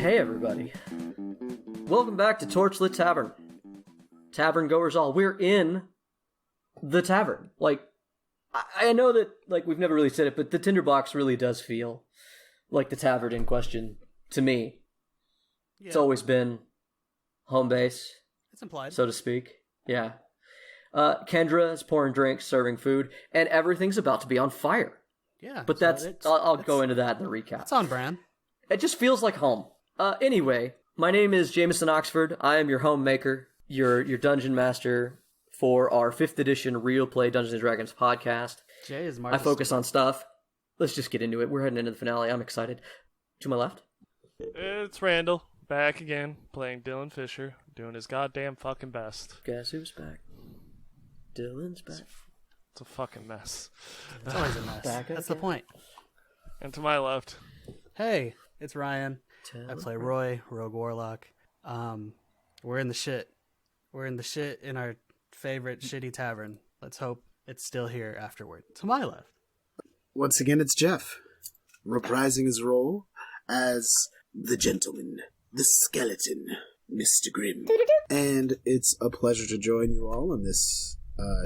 Hey everybody, welcome back to Torchlit Tavern. Tavern Goers all. We're in the tavern. Like, I know that, like, we've never really said it, but the Tinderbox really does feel like the tavern in question to me. Yeah. It's always been home base. It's implied, so to speak. Yeah. Kendra is pouring drinks, serving food, and everything's about to be on fire. Yeah. But I'll go into that in the recap. It's on brand. It just feels like home. Anyway, my name is Jameson Oxford. I am your homemaker, your dungeon master for our 5th edition Real Play Dungeons & Dragons podcast. Jay is I focus on stuff. Let's just get into it. We're heading into the finale. I'm excited. To my left. It's Randall, back again, playing Dylan Fisher, doing his goddamn fucking best. Guess who's back? Dylan's back. It's a fucking mess. It's always a mess. That's the point. And to my left. Hey, it's Ryan. I play Roy, Rogue Warlock. We're in the shit. We're in the shit in our favorite shitty tavern. Let's hope it's still here afterward. To my left. Once again, it's Jeff, reprising his role as the gentleman, the skeleton, Mr. Grimm. And it's a pleasure to join you all in this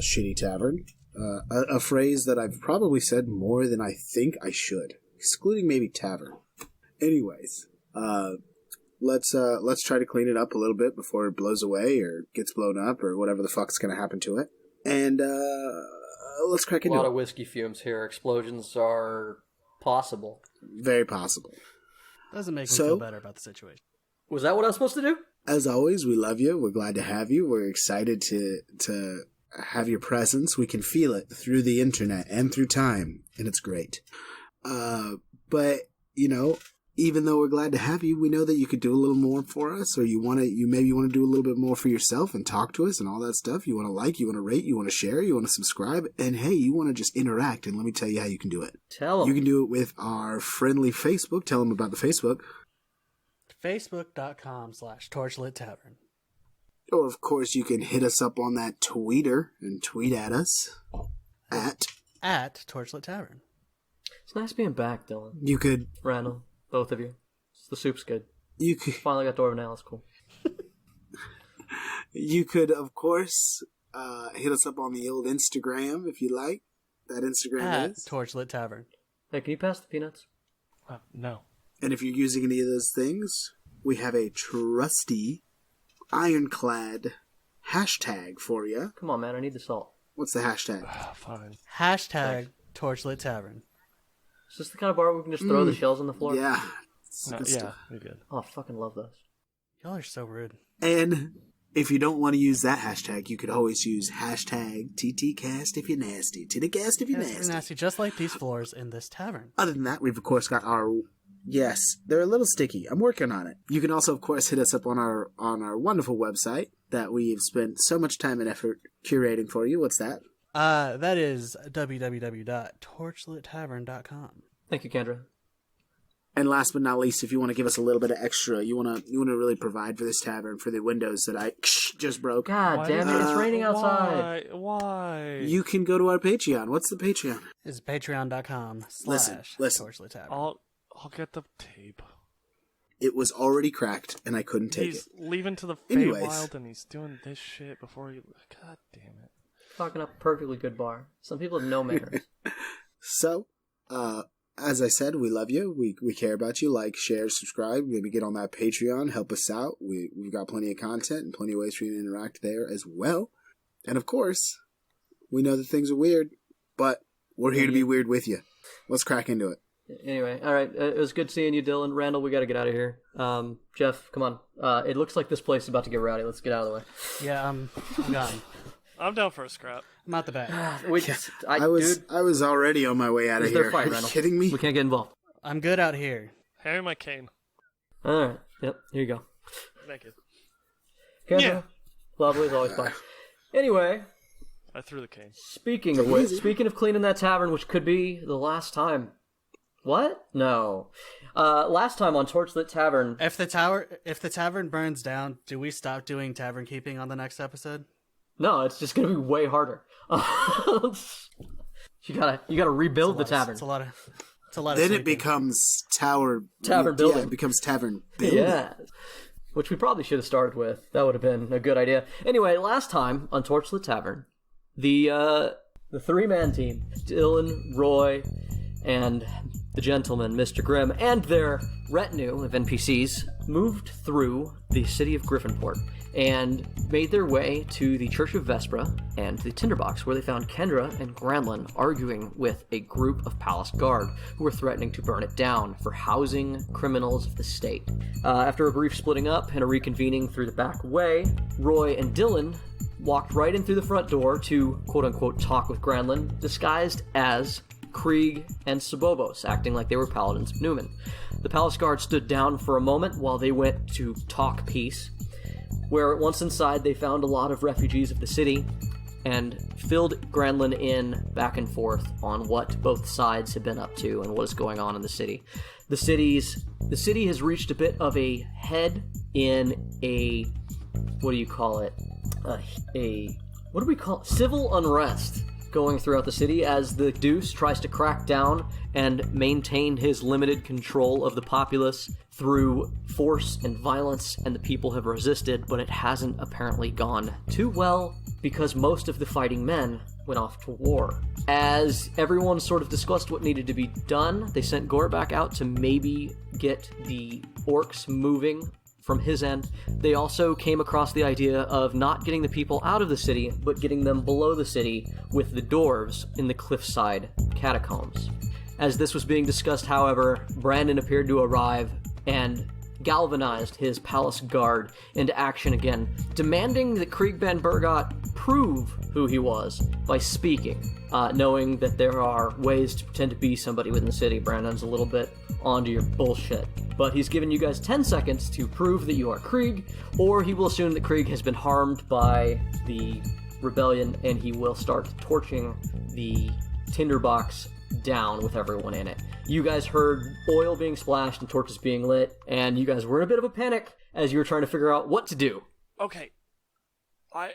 shitty tavern. A phrase that I've probably said more than I think I should, excluding maybe tavern. Anyways, let's try to clean it up a little bit before it blows away or gets blown up or whatever the fuck's going to happen to it. And let's crack into it. A lot of whiskey fumes here. Explosions are possible. Very possible. Doesn't make me feel better about the situation. Was that what I was supposed to do? As always, we love you. We're glad to have you. We're excited to have your presence. We can feel it through the internet and through time, and it's great. But, you know, even though we're glad to have you, we know that you could do a little more for us, or you maybe want to do a little bit more for yourself and talk to us and all that stuff. You want to like, you want to rate, you want to share, you want to subscribe, and hey, you want to just interact, and let me tell you how you can do it. Tell them. You can do it with our friendly Facebook. Tell them about the Facebook. Facebook.com/Torchlit Tavern. Or, of course, you can hit us up on that Twitter and tweet at us at Torchlit Tavern. It's nice being back, Dylan. You could... Randall, both of you. The soup's good. You could... Finally got Dwarven now, it's cool. You could, of course, hit us up on the old Instagram, if you like. That Instagram is... Torchlit Tavern. Hey, can you pass the peanuts? No. And if you're using any of those things, we have a trusty, ironclad hashtag for you. Come on, man, I need the salt. What's the hashtag? Fine. Hashtag Torchlit Tavern. Is this the kind of bar where we can just throw the shells on the floor? Yeah. Yeah, we did. Oh, I fucking love those. Y'all are so rude. And if you don't want to use that hashtag, you could always use hashtag TTCast if you're nasty. TTCast if you're nasty. Just like these floors in this tavern. Other than that, we've of course got our... Yes, they're a little sticky. I'm working on it. You can also, of course, hit us up on our wonderful website that we've spent so much time and effort curating for you. What's that? That is www.torchlittavern.com. Thank you, Kendra. And last but not least, if you want to give us a little bit of extra, you want to really provide for this tavern for the windows that I just broke. God damn it! It's raining outside. Why? You can go to our Patreon. What's the Patreon? It's patreon.com/ Listen. Torchlit Tavern. I'll get the tape. It was already cracked, and I couldn't take He's it. leaving to the Feywild, and he's doing this shit before he... God damn it. Talking up a perfectly good bar. Some people have no manners. So, as I said, we love you. We care about you. Like, share, subscribe. Maybe get on that Patreon. Help us out. We've got plenty of content and plenty of ways for you to interact there as well. And, of course, we know that things are weird, but we're here to be weird with you. Let's crack into it. Anyway, all right. It was good seeing you, Dylan. Randall, we got to get out of here. Jeff, come on. It looks like this place is about to get rowdy. Let's get out of the way. Yeah, I'm gone. I'm down for a scrap. I'm out the back. I was already on my way out of here. Fight, Are you kidding me? We can't get involved. I'm good out here. Hand me my cane. All right. Yep. Here you go. Thank you. Kendra, Yeah. Lovely as always. Fine. Anyway. I threw the cane. Speaking of cleaning that tavern, which could be the last time. What? No. Last time on Torchlit Tavern. If the tavern burns down, do we stop doing tavern keeping on the next episode? No, it's just gonna be way harder. You gotta rebuild the tavern. It's a lot to let us Then sleep it becomes Tavern building. Yeah, it becomes Tavern building. Yeah. Which we probably should have started with. That would have been a good idea. Anyway, last time on Torchlit Tavern, the three-man team, Dylan, Roy, and the gentleman, Mr. Grimm, and their retinue of NPCs moved through the city of Griffinport and made their way to the Church of Vespra and the Tinderbox, where they found Kendra and Granlin arguing with a group of palace guard who were threatening to burn it down for housing criminals of the state. After a brief splitting up and a reconvening through the back way, Roy and Dylan walked right in through the front door to quote-unquote talk with Granlin, disguised as Krieg and Sobobos, acting like they were paladins of Newman. The palace guard stood down for a moment while they went to talk peace, where once inside they found a lot of refugees of the city and filled Granlin in back and forth on what both sides have been up to and what is going on in the city. The city has reached a bit of a head in a, what do you call it? Civil unrest going throughout the city as the Deuce tries to crack down and maintain his limited control of the populace through force and violence, and the people have resisted, but it hasn't apparently gone too well because most of the fighting men went off to war. As everyone sort of discussed what needed to be done, they sent Gore back out to maybe get the orcs moving from his end. They also came across the idea of not getting the people out of the city, but getting them below the city with the dwarves in the cliffside catacombs. As this was being discussed, however, Brandon appeared to arrive and galvanized his palace guard into action again, demanding that Krieg Ben Burgot prove who he was by speaking, knowing that there are ways to pretend to be somebody within the city. Brandon's a little bit onto your bullshit. But he's given you guys 10 seconds to prove that you are Krieg, or he will assume that Krieg has been harmed by the rebellion, and he will start torching the tinderbox down with everyone in it. You guys heard oil being splashed and torches being lit, and you guys were in a bit of a panic as you were trying to figure out what to do. Okay.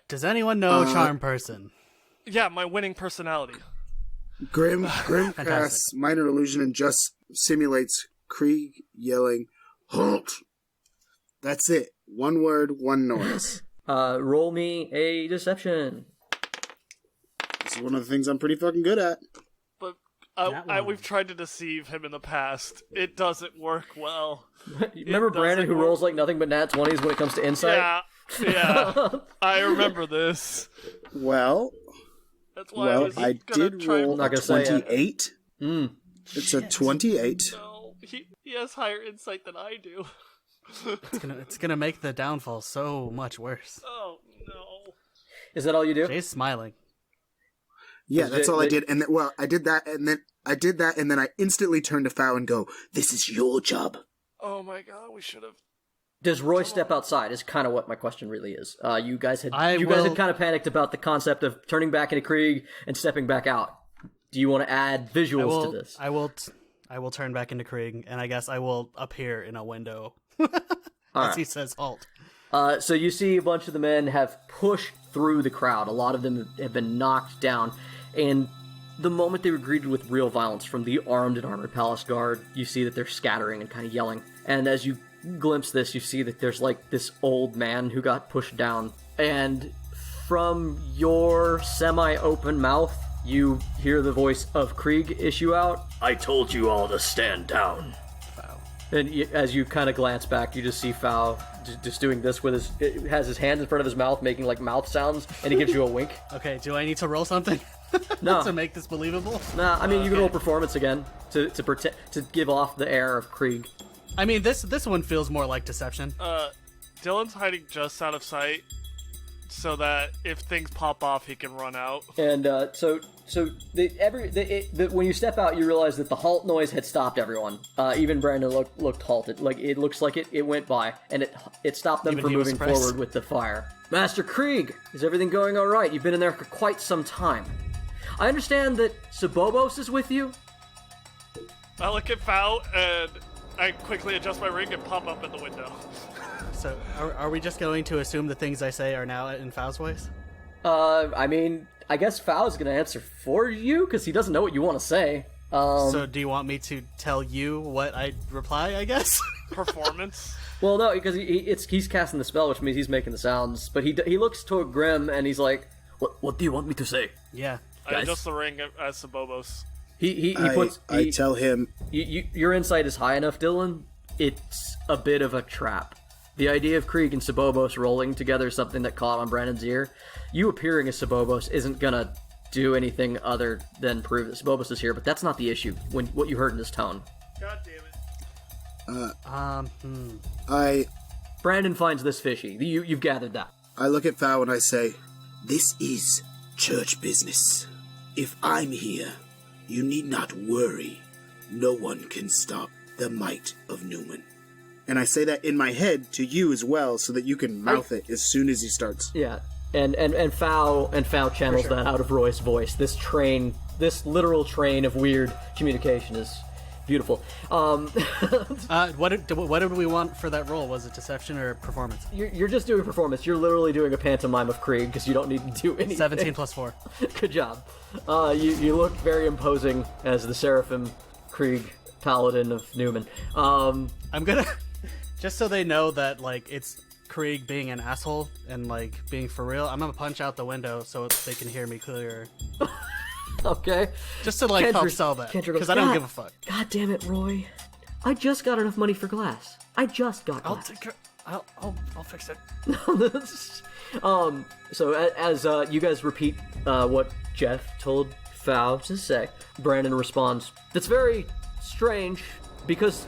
Does anyone know a charm person? Yeah, my winning personality. Grimm casts Minor Illusion and just simulates Krieg yelling, "Halt!" That's it. One word, one noise. Roll me a deception. This is one of the things I'm pretty fucking good at. But we've tried to deceive him in the past. It doesn't work well. Remember Brandon who rolls like nothing but nat 20s when it comes to insight? Yeah. I remember this. Well, that's why I did roll a 28. It's a 28. No, he has higher insight than I do. It's gonna make the downfall so much worse. Oh no! Is that all you do? Jay's smiling. Yeah, that's all I did. And I did that, and then I instantly turned to Fow and go, "This is your job." Oh my god, we should have. Does Roy step outside? Is kind of what my question really is. You guys had kind of panicked about the concept of turning back into Krieg and stepping back out. Do you want to add visuals to this? I will turn back into Krieg, and I guess I will appear in a window he says halt. So you see a bunch of the men have pushed through the crowd. A lot of them have been knocked down, and the moment they were greeted with real violence from the armed and armored palace guard, you see that they're scattering and kind of yelling. And as you glimpse this, you see that there's like this old man who got pushed down, and from your semi-open mouth, you hear the voice of Krieg issue out, "I told you all to stand down." Fow. And as you kind of glance back, you just see Fow just doing this with has his hands in front of his mouth, making like mouth sounds, and he gives you a wink. Okay, do I need to roll something? No. To make this believable? Nah, I mean, you can roll performance again to give off the air of Krieg. I mean, this one feels more like deception. Dylan's hiding just out of sight, so that if things pop off, he can run out. And so when you step out, you realize that the halt noise had stopped everyone. Even Brandon looked halted. Like it looks like it went by, and it stopped them from moving forward with the fire. Master Krieg, is everything going all right? You've been in there for quite some time. I understand that Sobobos is with you. I look at Fow and I quickly adjust my ring and pop up at the window. So, are we just going to assume the things I say are now in Fow's voice? I mean, I guess Fow's gonna answer for you, because he doesn't know what you want to say. So do you want me to tell you what I reply, I guess? Performance. Well, no, because he's casting the spell, which means he's making the sounds. But he looks toward Grimm and he's like, "What do you want me to say?" Yeah. I adjust the ring as Sobobos. I tell him, your insight is high enough, Dylan. It's a bit of a trap. The idea of Krieg and Sobobos rolling together is something that caught on Brandon's ear. You appearing as Sobobos isn't gonna do anything other than prove that Sobobos is here, but that's not the issue. What you heard in his tone. God damn it. Brandon finds this fishy. You've gathered that. I look at Fao and I say, "This is church business. If I'm here, you need not worry. No one can stop the might of Newman." And I say that in my head to you as well, so that you can mouth it as soon as he starts. Yeah, and Fao channels that out of Roy's voice. This literal train of weird communication is beautiful. What did we want for that role? Was it deception or performance? You're just doing performance. You're literally doing a pantomime of Krieg because you don't need to do anything. 17 plus 4. Good job. You look very imposing as the Seraphim Krieg Paladin of Newman. I'm gonna, just so they know that like it's Krieg being an asshole and like being for real, I'm gonna punch out the window so they can hear me clearer. Okay. Just to like help sell that, because I don't give a fuck. God damn it, Roy! I just got enough money for glass. I just got glass. I'll fix it. So as you guys repeat what Jeff told Fao to say, Brandon responds, "That's very strange, because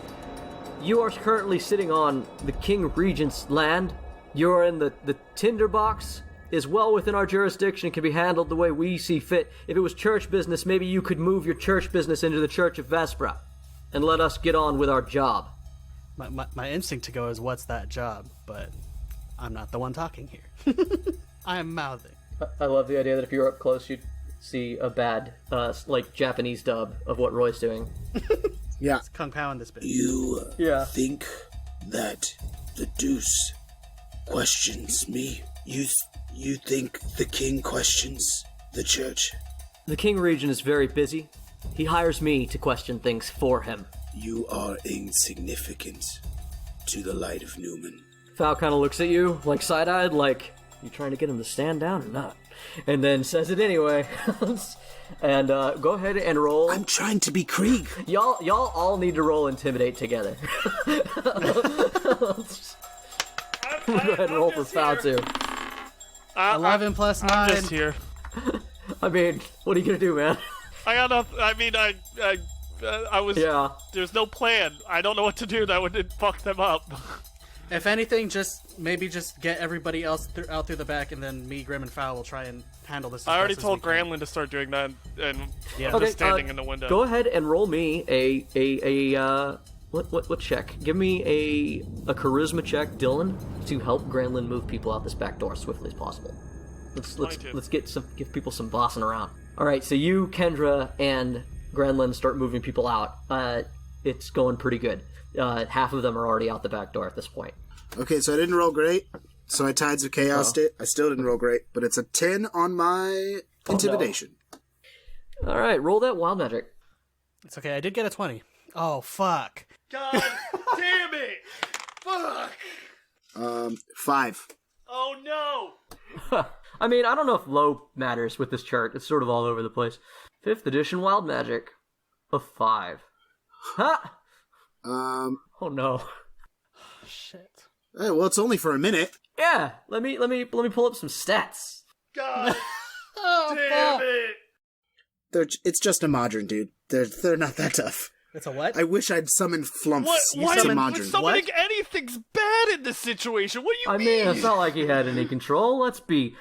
you are currently sitting on the King Regent's land. You're in the Tinderbox is well within our jurisdiction and can be handled the way we see fit. If it was church business, maybe you could move your church business into the Church of Vespra and let us get on with our job." My instinct to go is, what's that job? But I'm not the one talking here. I am mouthing. I love the idea that if you were up close, you'd see a bad, like, Japanese dub of what Roy's doing. Yeah. It's Kung Pao in this bit. You think that the Deuce questions me? You think the king questions the church? The King Regent is very busy. He hires me to question things for him. You are insignificant to the light of Newman. Fao kind of looks at you, like side-eyed, like, you trying to get him to stand down or not? And then says it anyway. And go ahead and roll. I'm trying to be Krieg. Y'all all need to roll Intimidate together. Go ahead and roll for Fao too. 11 plus 9. I'm just here. I mean, what are you gonna do, man? I got nothing. I mean, I was. Yeah. There's no plan. I don't know what to do that would fuck them up. If anything, maybe just get everybody else out through the back, and then me, Grimm, and Fowl will try and handle this. I already told Gramlin to start doing that, and yeah. I'm just standing in the window. Go ahead and roll me a what check? Give me a charisma check, Dylan, to help Granlin move people out this back door as swiftly as possible. Let's give people some bossing around. All right, so you, Kendra, and Granlin start moving people out. It's going pretty good. Half of them are already out the back door at this point. Okay, so I didn't roll great. So I Tides of Chaos it. I still didn't roll great, but it's a 10 on my intimidation. No. All right, roll that wild magic. It's okay. I did get a 20. Oh fuck! God damn it! Fuck! 5. Oh no! I mean, I don't know if low matters with this chart. It's sort of all over the place. 5th edition wild magic of 5. Ha! Oh no. Shit. Hey, well, it's only for a minute. Yeah, let me pull up some stats. God damn it! It's just a Modern, dude. They're not that tough. It's a what? I wish I'd summoned Flumps. Why to Modern. summoning anything's bad in this situation? What do you mean? I mean, it's not like he had any control. Let's be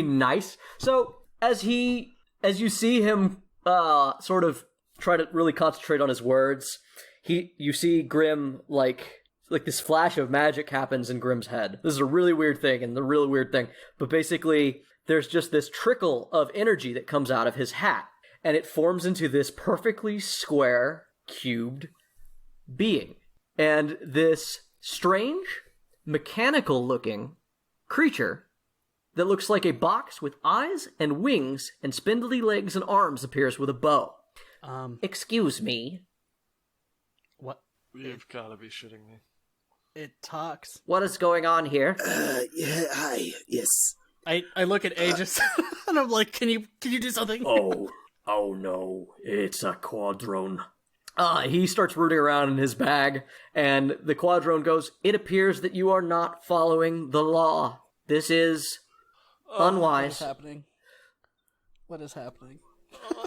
nice. So as you see him sort of try to really concentrate on his words, you see Grimm like this flash of magic happens in Grimm's head. This is a really weird thing, and the really weird thing. But basically, there's just this trickle of energy that comes out of his hat, and it forms into this perfectly square, cubed being. And this strange, mechanical-looking creature that looks like a box with eyes and wings and spindly legs and arms appears with a bow. Excuse me. What? You've got to be shitting me. It talks. What is going on here? Yeah, hi, yes. I look at Aegis and I'm like, can you do something? Oh no, it's a quadrone. He starts rooting around in his bag, and the quadrone goes, "It appears that you are not following the law. This is unwise." What is happening?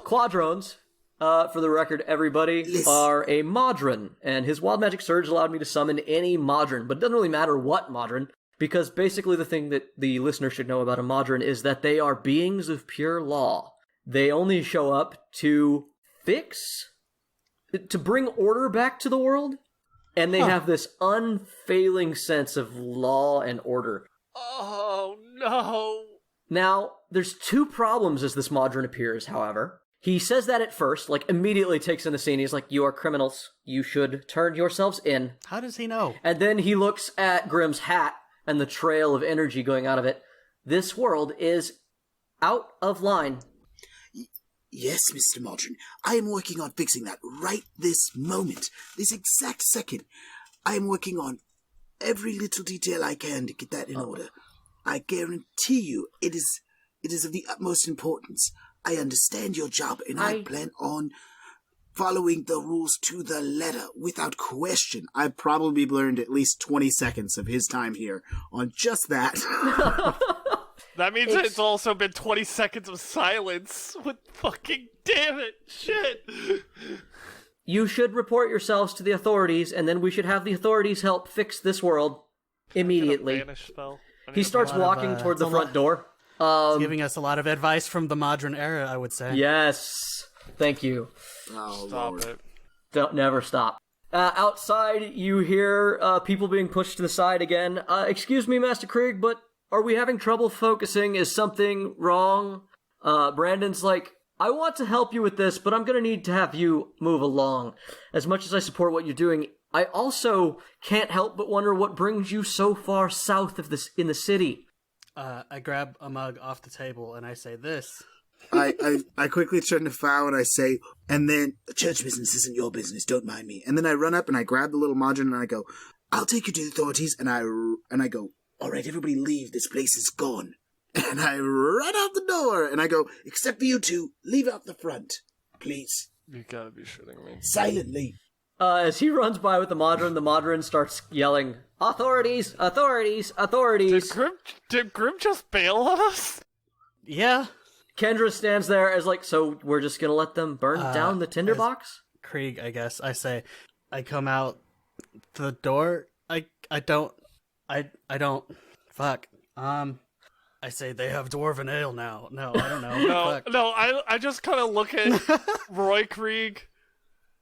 Quadrones, for the record, everybody, are a Modron, and his Wild Magic Surge allowed me to summon any Modron, but it doesn't really matter what Modron, because basically the thing that the listener should know about a Modron is that they are beings of pure law. They only show up to bring order back to the world, and they have this unfailing sense of law and order. Oh, no. Now, there's two problems as this Modron appears, however. He says that at first, like, immediately takes in the scene. He's like, "You are criminals. You should turn yourselves in." How does he know? And then he looks at Grimm's hat and the trail of energy going out of it. This world is out of line. Yes, Mr. Modron. I am working on fixing that right this moment. This exact second. I am working on every little detail I can to get that in order. I guarantee you it is of the utmost importance. I understand your job, and I plan on following the rules to the letter without question. I've probably burned at least 20 seconds of his time here on just that. That means it's also been 20 seconds of silence. What fucking damn it. Shit. You should report yourselves to the authorities, and then we should have the authorities help fix this world immediately. Vanish spell. He starts walking toward the front door. He's giving us a lot of advice from the Modron era, I would say. Yes. Thank you. Oh, Stop Lord. it. Don't never stop. Outside, you hear people being pushed to the side again. Excuse me, Master Krieg, but are we having trouble focusing? Is something wrong? Brandon's like, "I want to help you with this, but I'm going to need to have you move along. As much as I support what you're doing, I also can't help but wonder what brings you so far south of this in the city." I grab a mug off the table and I say this. I quickly turn to Fow and I say, "And then, church business isn't your business, don't mind me." And then I run up and I grab the little Modron and I go, "I'll take you to the authorities." And I go, "All right, everybody leave, this place is gone." And I run out the door and I go, "Except for you two, leave out the front, please." You gotta be shitting me. Silently. As he runs by with the Modron starts yelling, "Authorities! Authorities! Authorities!" Did Grimm just bail on us? Yeah. Kendra stands there as like, "So we're just gonna let them burn down the Tinderbox?" Krieg, I guess. I say, I come out the door. I don't. Fuck. I say they have dwarven ale now. No, I don't know. No, I just kind of look at Roy Krieg.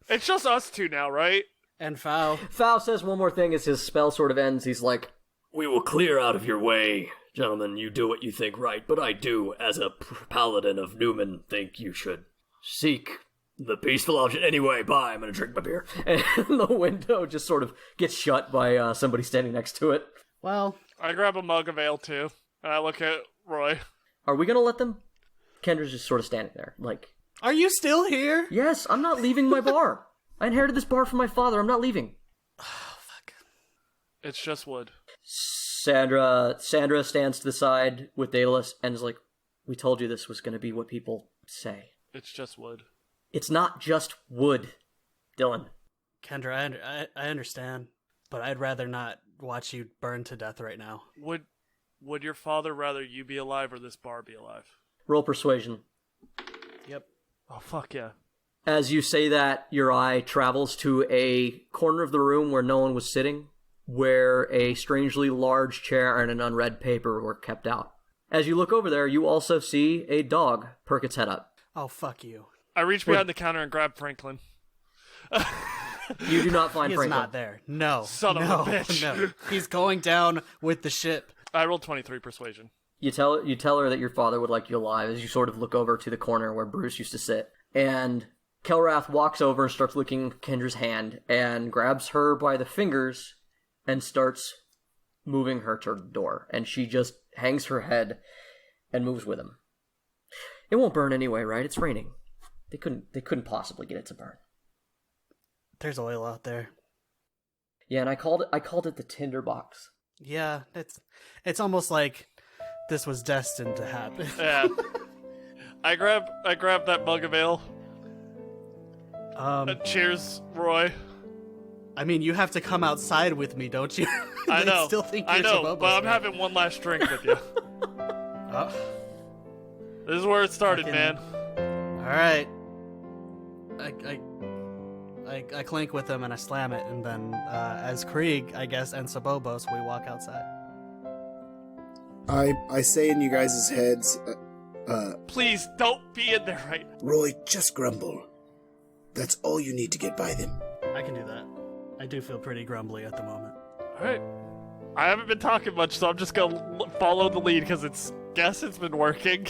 It's just us two now, right? And Fow. Fow says one more thing as his spell sort of ends. He's like, "We will clear out of your way. Gentlemen, you do what you think right, but I do, as a paladin of Newman, think you should seek the peaceful option. Anyway, bye, I'm gonna drink my beer." And the window just sort of gets shut by somebody standing next to it. Well, I grab a mug of ale, too, and I look at Roy. Are we gonna let them? Kendra's just sort of standing there, like, are you still here? "Yes, I'm not leaving my bar. I inherited this bar from my father. I'm not leaving." Oh, fuck. It's just wood. Sandra stands to the side with Daedalus and is like, "We told you this was going to be what people say. It's just wood." It's not just wood, Dylan." Kendra, I understand, but I'd rather not watch you burn to death right now. Would your father rather you be alive or this bar be alive? Roll persuasion. Yep. Oh, fuck yeah. As you say that, your eye travels to a corner of the room where no one was sitting, where a strangely large chair and an unread paper were kept out. As you look over there, you also see a dog perk its head up. Oh, fuck you. I reach behind the counter and grab Franklin. You do not find He's Franklin. not there. No. Son of a bitch. No. He's going down with the ship. I rolled 23 persuasion. You tell her that your father would like you alive as you sort of look over to the corner where Bruce used to sit. And Kelrath walks over and starts licking Kendra's hand and grabs her by the fingers and starts moving her toward the door. And she just hangs her head and moves with him. "It won't burn anyway, right? It's raining." They couldn't possibly get it to burn. There's oil out there. Yeah, and I called it the Tinderbox. Yeah, it's almost like this was destined to happen. Yeah. I grab that mug of ale. Cheers, Roy. I mean, you have to come outside with me, don't you? I know. Still think I you're know, Sobobos, but I'm right? having one last drink with you. Oh, This is where it started, man. all right. I clink with him and I slam it, and then as Krieg, I guess, and Sobobos, we walk outside. I say in you guys' heads, Please don't be in there right now. Roy, just grumble. That's all you need to get by them. I can do that. I do feel pretty grumbly at the moment. Alright. I haven't been talking much, so I'm just gonna follow the lead because it's been working.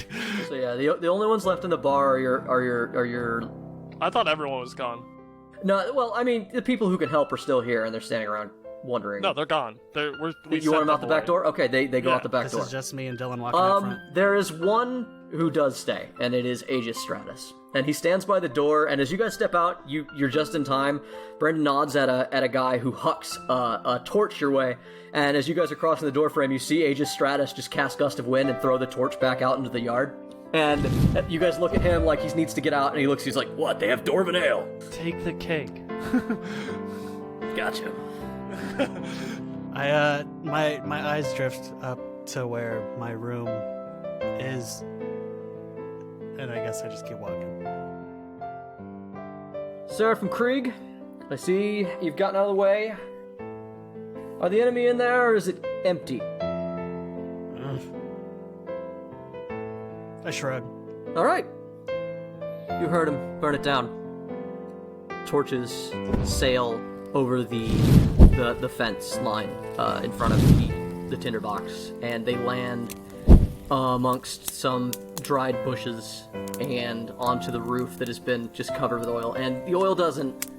So yeah, the only ones left in the bar are your. I thought everyone was gone. No, well, I mean, the people who can help are still here, and they're standing aroround wondering. No, they're gone. We you want them out the back away. door? Okay, they go Yeah, out the back This door. is just me and Dylan walking out front. There is one who does stay, and it is Aegis Stratus. And he stands by the door, and as you guys step out, you're just in time. Brendan nods at a guy who hucks a torch your way, and as you guys are crossing the door frame, you see Aegis Stratus just cast Gust of Wind and throw the torch back out into the yard. And you guys look at him like he needs to get out, and he's like, "What? They have Dwarven Ale." Take the cake. Gotcha. My eyes drift up to where my room is, and I guess I just keep walking. Seraphim Krieg, I see you've gotten out of the way. Are the enemy in there, or is it empty? I shrug. All right. You heard him. Burn it down. Torches sail over the fence line in front of the tinderbox, and they land amongst some dried bushes and onto the roof that has been just covered with oil. And the oil doesn't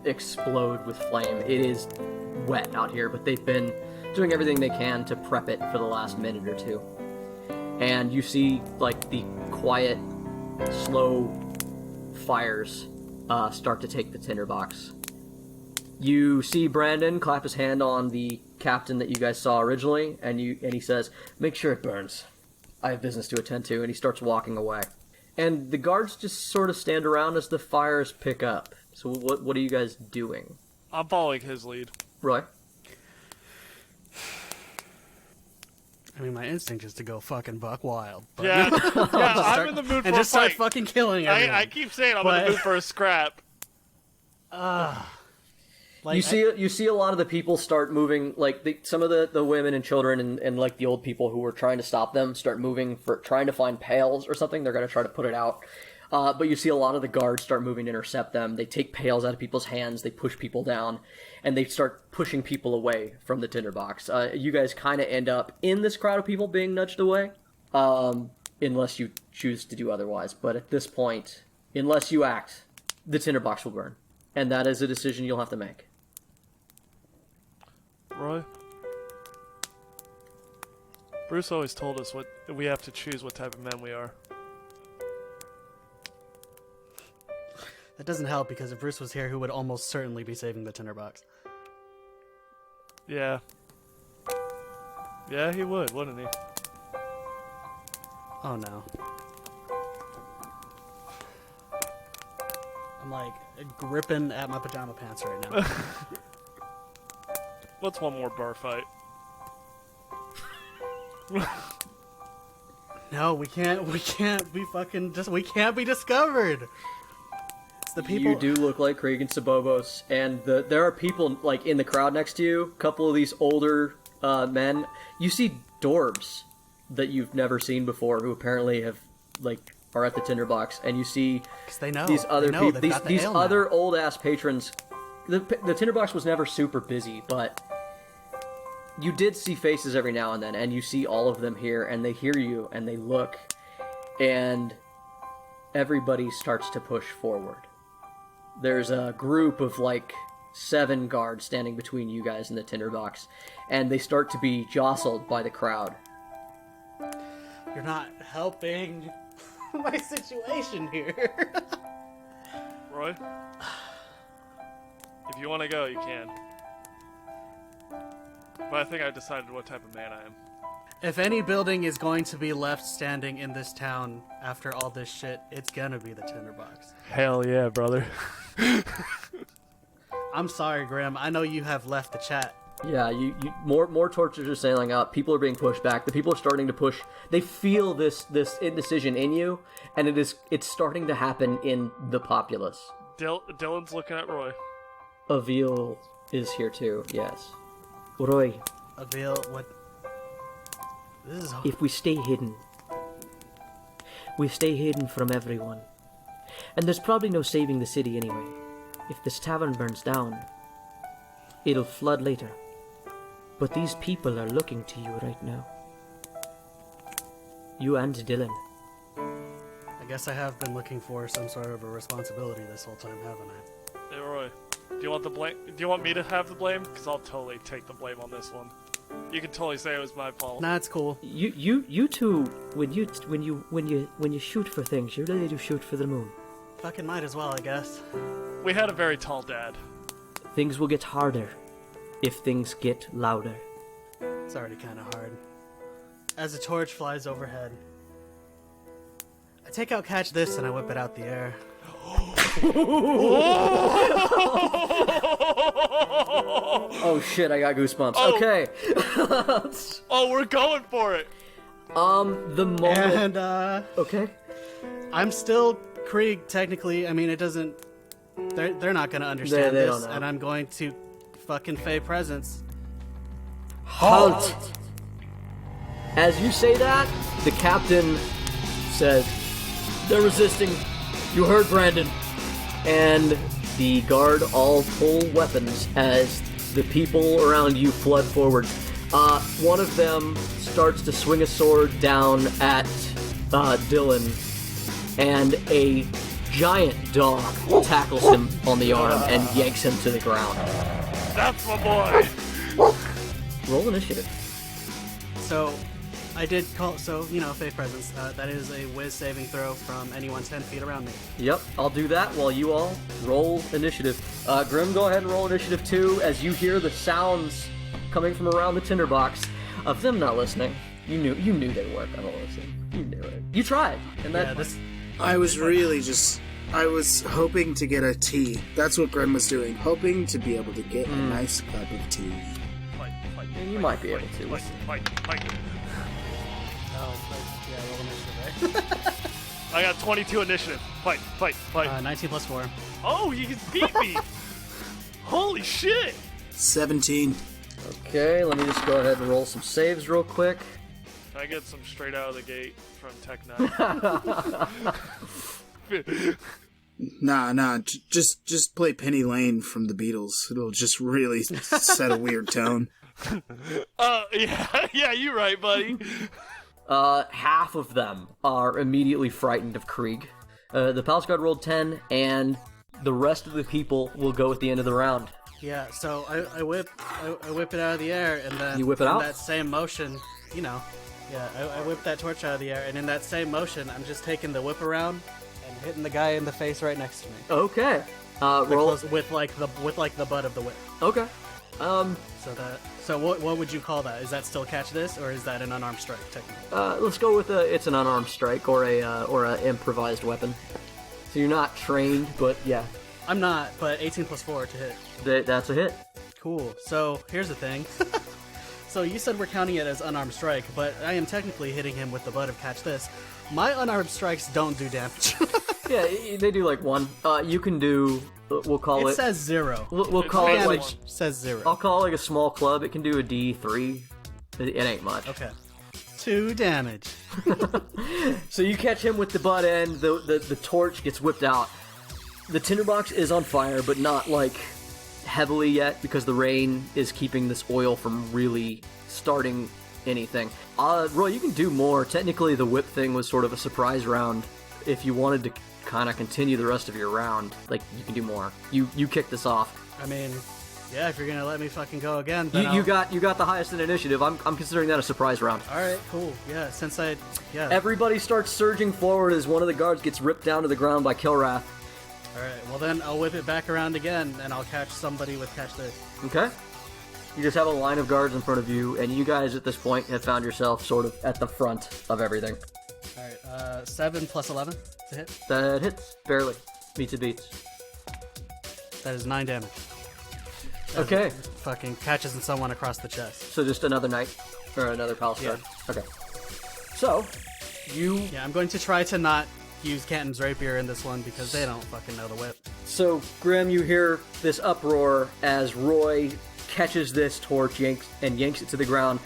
explode with flame. It is wet out here, but they've been doing everything they can to prep it for the last minute or two. And you see, like, the quiet, slow fires start to take the tinderbox. You see Brandon clap his hand on the captain that you guys saw originally, and he says, "Make sure it burns. I have business to attend to," and he starts walking away. And the guards just sort of stand around as the fires pick up. So what are you guys doing? I'm following his lead. Roy? I mean, my instinct is to go fucking buck wild. But Yeah, I'm in the mood for and a just start fight. fucking killing everyone. I keep saying I'm in But- the mood for a scrap. Like, You see a lot of the people start moving, like some of the women and children and like the old people who were trying to stop them start moving trying to find pails or something. They're going to try to put it out. But you see a lot of the guards start moving to intercept them. They take pails out of people's hands. They push people down, and they start pushing people away from the tinderbox. You guys kind of end up in this crowd of people being nudged away, unless you choose to do otherwise. But at this point, unless you act, the tinderbox will burn. And that is a decision you'll have to make. Roy? Bruce always told us we have to choose what type of men we are. that doesn't help, because if Bruce was here, who would almost certainly be saving the tinderbox? Yeah. Yeah, he would, wouldn't he? Oh no. I'm like gripping at my pajama pants right now. What's one more bar fight? No, we can't be discovered. It's the people. You do look like Krieg and Sobobos, and there are people like in the crowd next to you. A couple of these older men. You see dwarves that you've never seen before, who apparently are at the tinderbox, and you see 'Cause they know. these other They know. people, They've got the these ale now. other old ass patrons. The tinderbox was never super busy, but you did see faces every now and then, and you see all of them here, and they hear you, and they look, and everybody starts to push forward. There's a group of like 7 guards standing between you guys and the tinderbox, and they start to be jostled by the crowd. You're not helping. my situation here. Roy? If you want to go, you can. But I think I've decided what type of man I am. If any building is going to be left standing in this town after all this shit, it's gonna be the Tinderbox. Hell yeah, brother. I'm sorry, Grimm. I know you have left the chat. Yeah, more torches are sailing up. People are being pushed back. The people are starting to push. They feel this indecision in you, and it's starting to happen in the populace. Dylan's looking at Roy. Avil is here too. Yes, Roy. Avil, what? This is. If we stay hidden from everyone, and there's probably no saving the city anyway. If this tavern burns down, it'll flood later. But these people are looking to you right now. You and Dylan. I guess I have been looking for some sort of a responsibility this whole time, haven't I? Hey, Roy. Do you want the blame? Do you want me to have the blame? Because I'll totally take the blame on this one. You can totally say it was my fault. Nah, it's cool. You two, when you shoot for things, you really do shoot for the moon. Fucking might as well, I guess. We had a very tall dad. Things will get harder if things get louder. It's already kind of hard. As a torch flies overhead, I take out Catch This and I whip it out the air. Oh shit, I got goosebumps. Oh. Okay. Oh, we're going for it. The moment... And, Okay. I'm still Krieg, technically. I mean, it doesn't... They're not gonna understand They this, don't know. and I'm going to fucking Fey Presence. Halt! As you say that, the captain says, "They're resisting. You heard Brandon." And the guard all pull weapons as the people around you flood forward. One of them starts to swing a sword down at Dylan, and a giant dog tackles him on the arm and yanks him to the ground. That's my boy. Roll initiative. So, I did call... So, Fey Presence. That is a whiz saving throw from anyone 10 feet around me. Yep, I'll do that while you all roll initiative. Grimm, go ahead and roll initiative 2 as you hear the sounds coming from around the tinderbox of them not listening. You knew they weren't gonna listen. You knew it. You tried, and that. I was really just... I was hoping to get a tea. That's what Grimm was doing. Hoping to be able to get a nice cup of tea. Fight. And you might be able to. Fight. Oh, yeah, roll initiative, right? I got 22 initiative. Fight. 19 plus 4. Oh, you just beat me. Holy shit. 17. Okay, let me just go ahead and roll some saves real quick. Can I get some straight out of the gate from Tech 9? Nah. Just play Penny Lane from the Beatles. It'll just really set a weird tone. Yeah, you're right, buddy. Half of them are immediately frightened of Krieg. The Palace Guard rolled 10, and the rest of the people will go at the end of the round. Yeah, so I whip it out of the air, and then You whip it out? in that same motion, I whip that torch out of the air, and in that same motion, I'm just taking the whip around and hitting the guy in the face right next to me. Okay. Roll. With the butt of the whip. Okay. So what would you call that? Is that still Catch This, or is that an unarmed strike technically? Let's go with it's an unarmed strike or a improvised weapon. So you're not trained, but yeah, I'm not, but 18 plus 4 to hit. that's a hit. Cool. So here's the thing. So you said we're counting it as unarmed strike, but I am technically hitting him with the butt of Catch This. My unarmed strikes don't do damage. Yeah, they do like one. You can do. We'll call it. It says 0. We'll call it like. Damage says 0. I'll call it like a small club. It can do a D3. It ain't much. Okay. 2 damage. So you catch him with the butt end. The torch gets whipped out. The tinderbox is on fire, but not like heavily yet because the rain is keeping this oil from really starting anything. Roy, you can do more. Technically, the whip thing was sort of a surprise round. If you wanted to kind of continue the rest of your round, like, you can do more. You kick this off. I mean, Yeah, if you're gonna let me fucking go again, then You got the highest in initiative. I'm considering that a surprise round. All right, cool. Yeah, Everybody starts surging forward as one of the guards gets ripped down to the ground by Kilrath. All right, well then I'll whip it back around again, and I'll catch somebody with catch this. Okay. You just have a line of guards in front of you, and you guys at this point have found yourself sort of at the front of everything. All right, 7 plus 11 to hit. That hits barely. Meets it beats. That is 9 damage. Okay. Fucking catches someone across the chest. So just another knight or another palace guard. Okay. So you. Yeah, I'm going to try to not use Canton's rapier in this one because they don't fucking know the whip. So Grimm, you hear this uproar as Roy catches this torch, yanks it to the ground,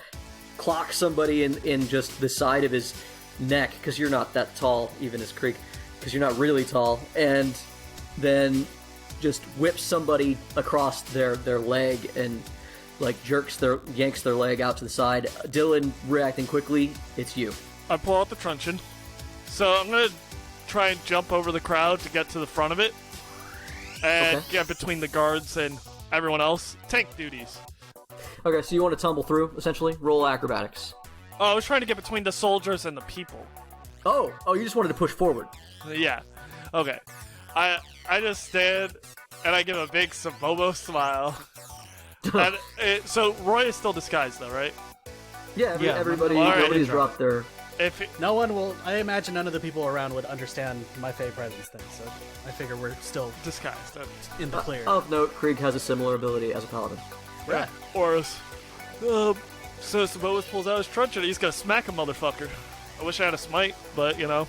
clocks somebody in just the side of his neck, because you're not that tall, even as Krieg, because you're not really tall, and then just whips somebody across their leg and like yanks their leg out to the side. Dylan reacting quickly, it's you. I pull out the truncheon. So I'm gonna try and jump over the crowd to get to the front of it and get between the guards and everyone else. Tank duties. Okay, so you want to tumble through, essentially? Roll acrobatics. Oh, I was trying to get between the soldiers and the people. Oh, you just wanted to push forward. Yeah. Okay. I just stand and I give a big Sobobos smile. So Roy is still disguised though, right? Yeah, Nobody's nobody's dropped their... No one will. I imagine none of the people around would understand my Fey presence then, so I figure we're still disguised. in the clear. Of note, Krieg has a similar ability as a paladin. Yeah. Or so Sobobos pulls out his truncheon, he's gonna smack a motherfucker. I wish I had a smite, but you know.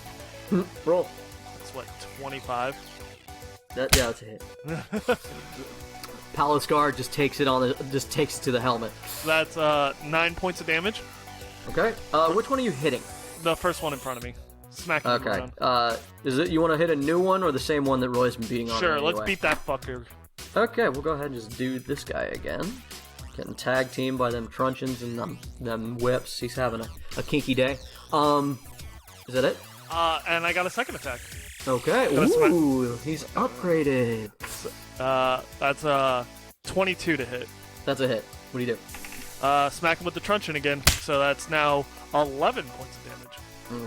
Roll. That's what, 25? Yeah, that's a hit. Palace guard just takes it to the helmet. That's 9 points of damage. Okay. Which one are you hitting? The first one in front of me. Smacking him around. Is it you want to hit a new one or the same one that Roy's been beating on? Sure, anyway? let's beat that fucker. Okay, we'll go ahead and just do this guy again. Getting tag teamed by them truncheons and them whips. He's having a kinky day. Is that it? And I got a second attack. Okay. Ooh, he's upgraded. That's 22 to hit. That's a hit. What do you do? Smack him with the truncheon again. So that's now 11 points of damage.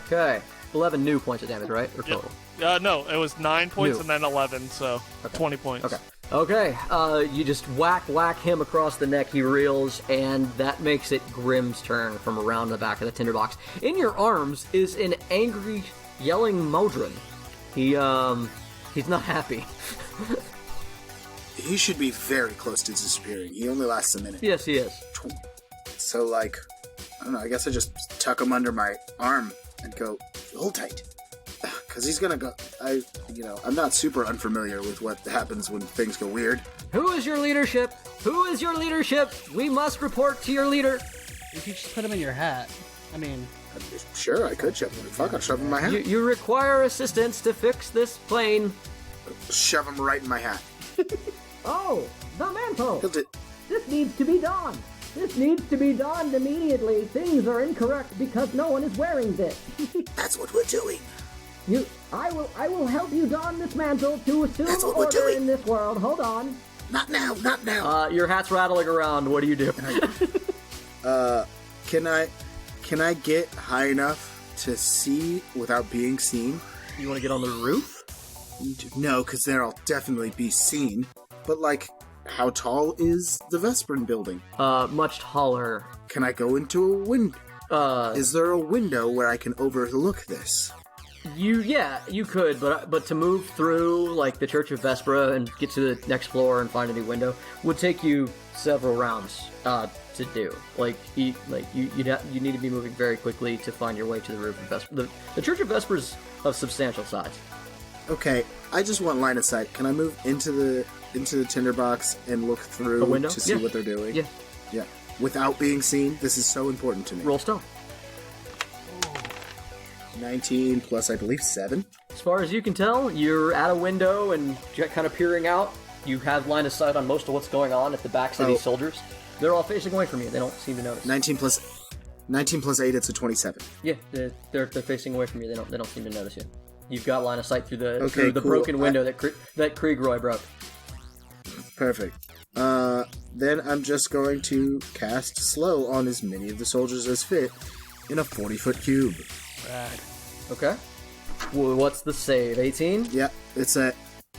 Okay. 11 new points of damage, right? Or total? No, it was 9 points New. and then 11, so 20 points. Okay. You just whack him across the neck. He reels, and that makes it Grimm's turn from around the back of the tinderbox. In your arms is an angry, yelling Modron. He's not happy. He should be very close to disappearing. He only lasts a minute. Yes, he is. So, I don't know, I guess I just tuck him under my arm and go, hold tight. Because he's gonna go, I'm not super unfamiliar with what happens when things go weird. Who is your leadership? Who is your leadership? We must report to your leader. You could just put him in your hat. I mean... Sure, I could shove him. Fuck, I'll shove him in my hat. You require assistance to fix this plane. Shove him right in my hat. Oh, the mantle! He'll do- This needs to be donned! This needs to be donned immediately! Things are incorrect because no one is wearing this! That's what we're doing. I will help you don this mantle to assume That's what we're order doing. in this world. Hold on. Not now. Your hat's rattling around. What do you do? Can I get high enough to see without being seen? You want to get on the roof? No, because there I'll definitely be seen. But, how tall is the Vesprin building? Much taller. Can I go into a window? Is there a window where I can overlook this? You could, but to move through, the Church of Vespera and get to the next floor and find a new window would take you several rounds, to do. You need to be moving very quickly to find your way to the roof of Vespera. The Church of Vespera is of substantial size. Okay, I just want line of sight. Can I move into the tinderbox and look through the window to see what they're doing? Yeah. Without being seen? This is so important to me. Roll stealth. 19 plus, I believe, 7. As far as you can tell, you're at a window and you're kind of peering out. You have line of sight on most of what's going on at the backs of these soldiers. They're all facing away from you. They don't seem to notice. 19 plus 8, it's a 27. Yeah, they're facing away from you. They don't seem to notice you. You've got line of sight through the cool. broken window that Krieg Roy broke. Perfect. then I'm just going to cast slow on as many of the soldiers as fit in a 40-foot cube. Rad. Okay. Well, what's the save? 18? Yeah, it's a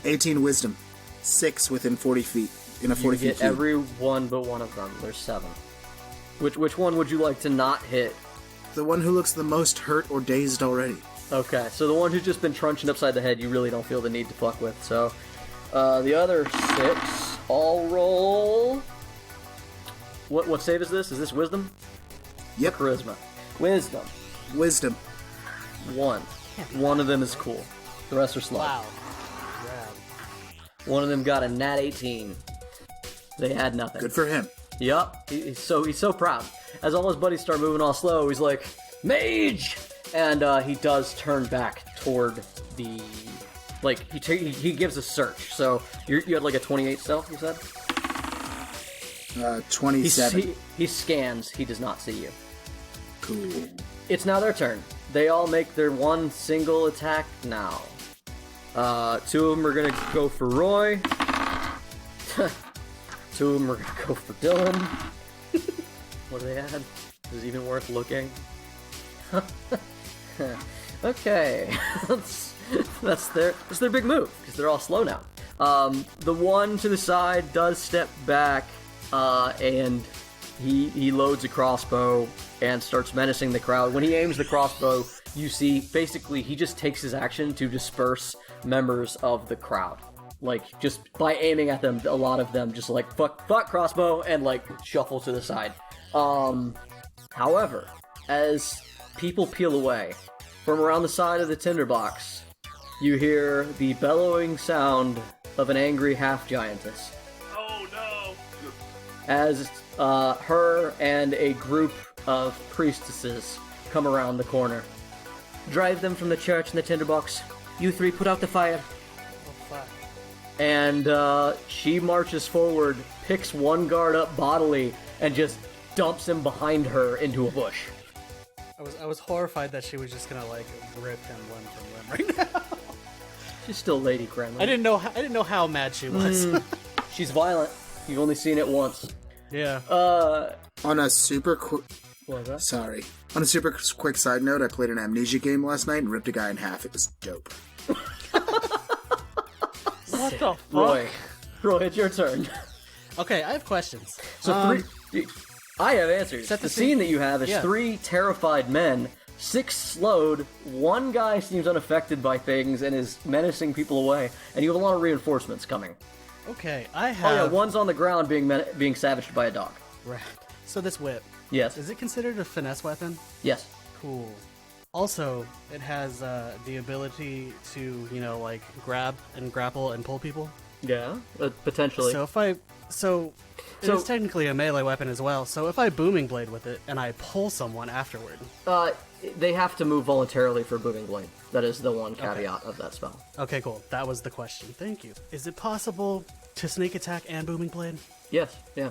18 wisdom. 6 within 40 feet in a 40 You feet get cube. every one but one of them. There's 7. Which one would you like to not hit? The one who looks the most hurt or dazed already. Okay, so the one who's just been trunching upside the head, you really don't feel the need to fuck with. So, the other 6, all roll. What save is this? Is this wisdom? Yep. Charisma. Wisdom. Wisdom. 1. One of them is cool. The rest are slow. Wow. Rad. One of them got a nat 18. They had nothing. Good for him. Yup. He's so proud. As all his buddies start moving all slow, he's like, Mage! And he does turn back toward the... Like, he gives a search. So, you had like a 28 stealth, you said? 27. He scans. He does not see you. Cool. It's now their turn. They all make their one single attack now. 2 of them are going to go for Roy. 2 of them are going to go for Dylan. What do they add? Is it even worth looking? Okay. That's their big move, because they're all slow now. The one to the side does step back, and he loads a crossbow and starts menacing the crowd. When he aims the crossbow, you see, basically, he just takes his action to disperse members of the crowd. Like, just by aiming at them, a lot of them just like, fuck crossbow, and like, shuffle to the side. However, as people peel away, from around the side of the tinderbox, you hear the bellowing sound of an angry half-giantess. Oh no! As her and a group of priestesses come around the corner. Drive them from the church in the tinderbox. You 3 put out the fire. Oh, fuck. And she marches forward, picks one guard up bodily, and just dumps him behind her into a bush. I was horrified that she was just gonna like rip him limb from limb right now. She's still Lady Gremlin. I didn't know how mad she was. She's violent. You've only seen it once. Yeah. On a super quick... What was that? Sorry. On a super quick side note, I played an Amnesia game last night and ripped a guy in half. It was dope. What the fuck? Roy, it's your turn. Okay, I have questions. So 3... I have answers. Set The the scene. scene that you have is Yeah. 3 terrified men, 6 slowed, 1 guy seems unaffected by things and is menacing people away, and you have a lot of reinforcements coming. Okay, I Oh have. yeah, 1's on the ground being savaged by a dog. Right. So this whip, Yes. is it considered a finesse weapon? Yes. Cool. Also, it has the ability to, like grab and grapple and pull people. Yeah. Potentially. So it is technically a melee weapon as well. So if I booming blade with it and I pull someone afterward. They have to move voluntarily for Booming Blade. That is the one caveat of that spell. Okay, cool. That was the question. Thank you. Is it possible to sneak attack and booming blade? Yes. Yeah.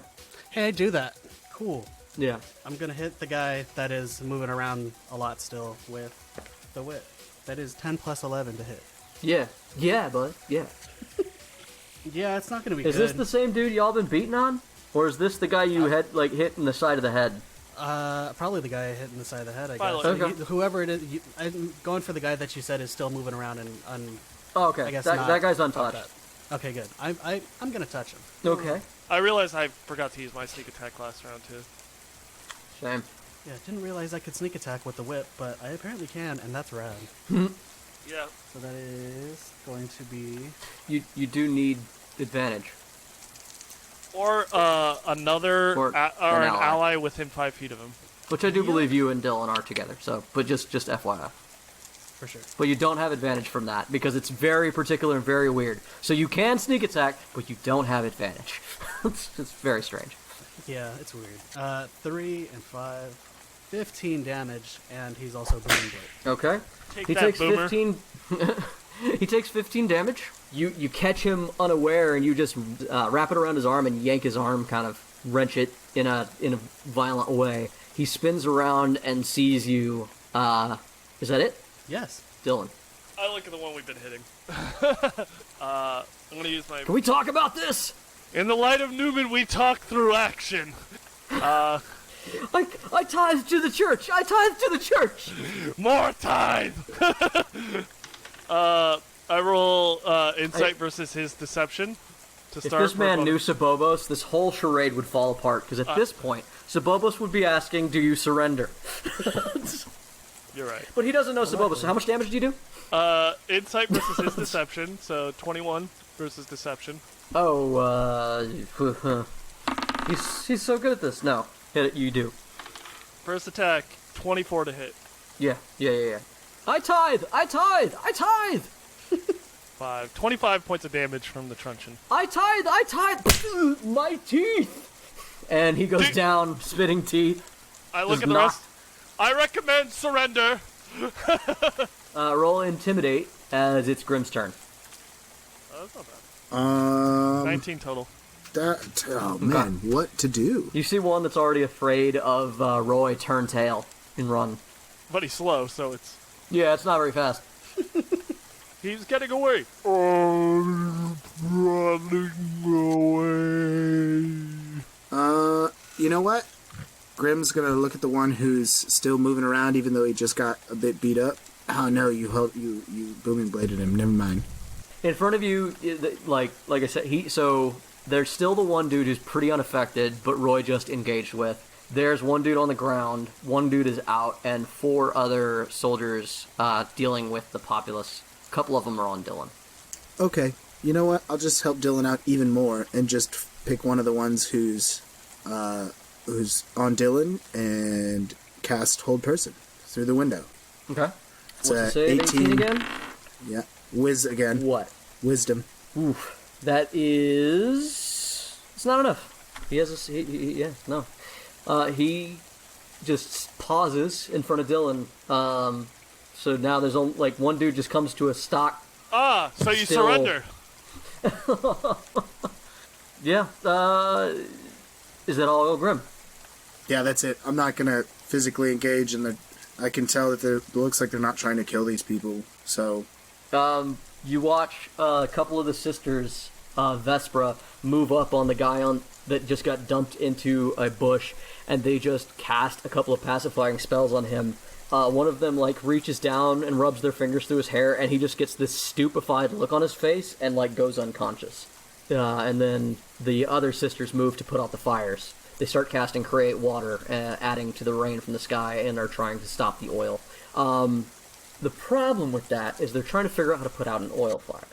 Hey, I do that. Cool. Yeah. I'm gonna hit the guy that is moving around a lot still with the whip. That is 10 plus 11 to hit. Yeah. Yeah, bud. Yeah. Yeah, it's not gonna be Is good. this the same dude y'all been beating on? Or is this the guy you hit in the side of the head? Probably the guy hitting the side of the head, I Probably. guess. Okay. Whoever it is, I'm going for the guy that you said is still moving around and Oh, okay. I guess that guy's not untouched. that. Okay, good. I'm gonna touch him. Okay. I realized I forgot to use my sneak attack last round too. Shame. Yeah, didn't realize I could sneak attack with the whip, but I apparently can, and that's rad. Yeah. So that is going to be... You do need advantage. Or another Or an an ally within 5 feet of him. Which I do believe you and Dylan are together, so, but just FYI. For sure. But you don't have advantage from that, because it's very particular and very weird. So you can sneak attack, but you don't have advantage. it's very strange. Yeah, it's weird. 3 and 5, 15 damage, and he's also booming blade. Okay. Take He that, takes boomer. 15... he takes 15 damage. You catch him unaware, and you just wrap it around his arm and yank his arm, kind of wrench it in a violent way. He spins around and sees you. Is that it? Yes. Dylan. I look at the one we've been hitting. I'm gonna use my. Can we talk about this? In the light of Newman, we talk through action. I tithe to the church. I tithe to the church. More tithe. I roll insight versus his deception to If start. this man knew Sobobos, this whole charade would fall apart, because at this point, Sobobos would be asking, do you surrender? You're right. But he doesn't know Sobobos, so how much damage do you do? Insight versus his deception, so 21 versus deception. Oh, he's so good at this. No, hit it, you do. First attack, 24 to hit. Yeah. I tithe! 25 points of damage from the truncheon. I tithe! My teeth! And he goes down, spitting teeth. I look at the rest. I recommend surrender. Roll Intimidate, as it's Grimm's turn. Oh, that's not bad. 19 total. Oh man, what to do? You see one that's already afraid of Roy turn tail and run. But he's slow, so it's... Yeah, it's not very fast. He's getting away. I'm running away. You know what? Grimm's gonna look at the one who's still moving around, even though he just got a bit beat up. Oh no, you booming bladed him. Never mind. In front of you, like I said, there's still the one dude who's pretty unaffected, but Roy just engaged with. There's one dude on the ground, one dude is out, and 4 other soldiers dealing with the populace. A couple of them are on Dylan. Okay, you know what? I'll just help Dylan out even more and just pick one of the ones who's on Dylan and cast Hold Person through the window. Okay. It's What's it say? 18 again? Yeah. Whiz again. What? Wisdom. Oof. That is... It's not enough. He has a... no. He just pauses in front of Dylan. So now there's only, like, one dude just comes to a stop. So you surrender. Yeah. Is that all, Grimm? Yeah, that's it. I'm not gonna physically engage, and I can tell that it looks like they're not trying to kill these people. So, you watch a couple of the sisters, Vespra, move up on the guy that just got dumped into a bush, and they just cast a couple of pacifying spells on him. One of them, like, reaches down and rubs their fingers through his hair, and he just gets this stupefied look on his face and, like, goes unconscious. And then the other sisters move to put out the fires. They start casting Create Water, adding to the rain from the sky, and are trying to stop the oil. The problem with that is they're trying to figure out how to put out an oil fire.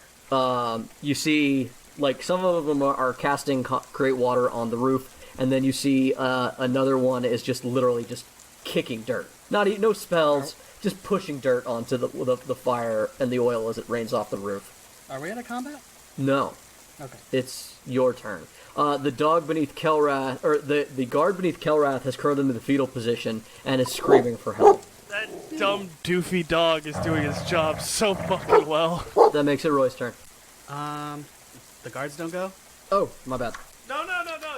You see, like, some of them are casting Create Water on the roof, and then you see another one is just literally just kicking dirt. No spells, just pushing dirt onto the fire and the oil as it rains off the roof. Are we in a combat? No. Okay. It's your turn. The dog beneath Kelrath, or the guard beneath Kelrath has curled into the fetal position and is screaming for help. That dumb, doofy dog is doing his job so fucking well. That makes it Roy's turn. The guards don't go? Oh, my bad. No.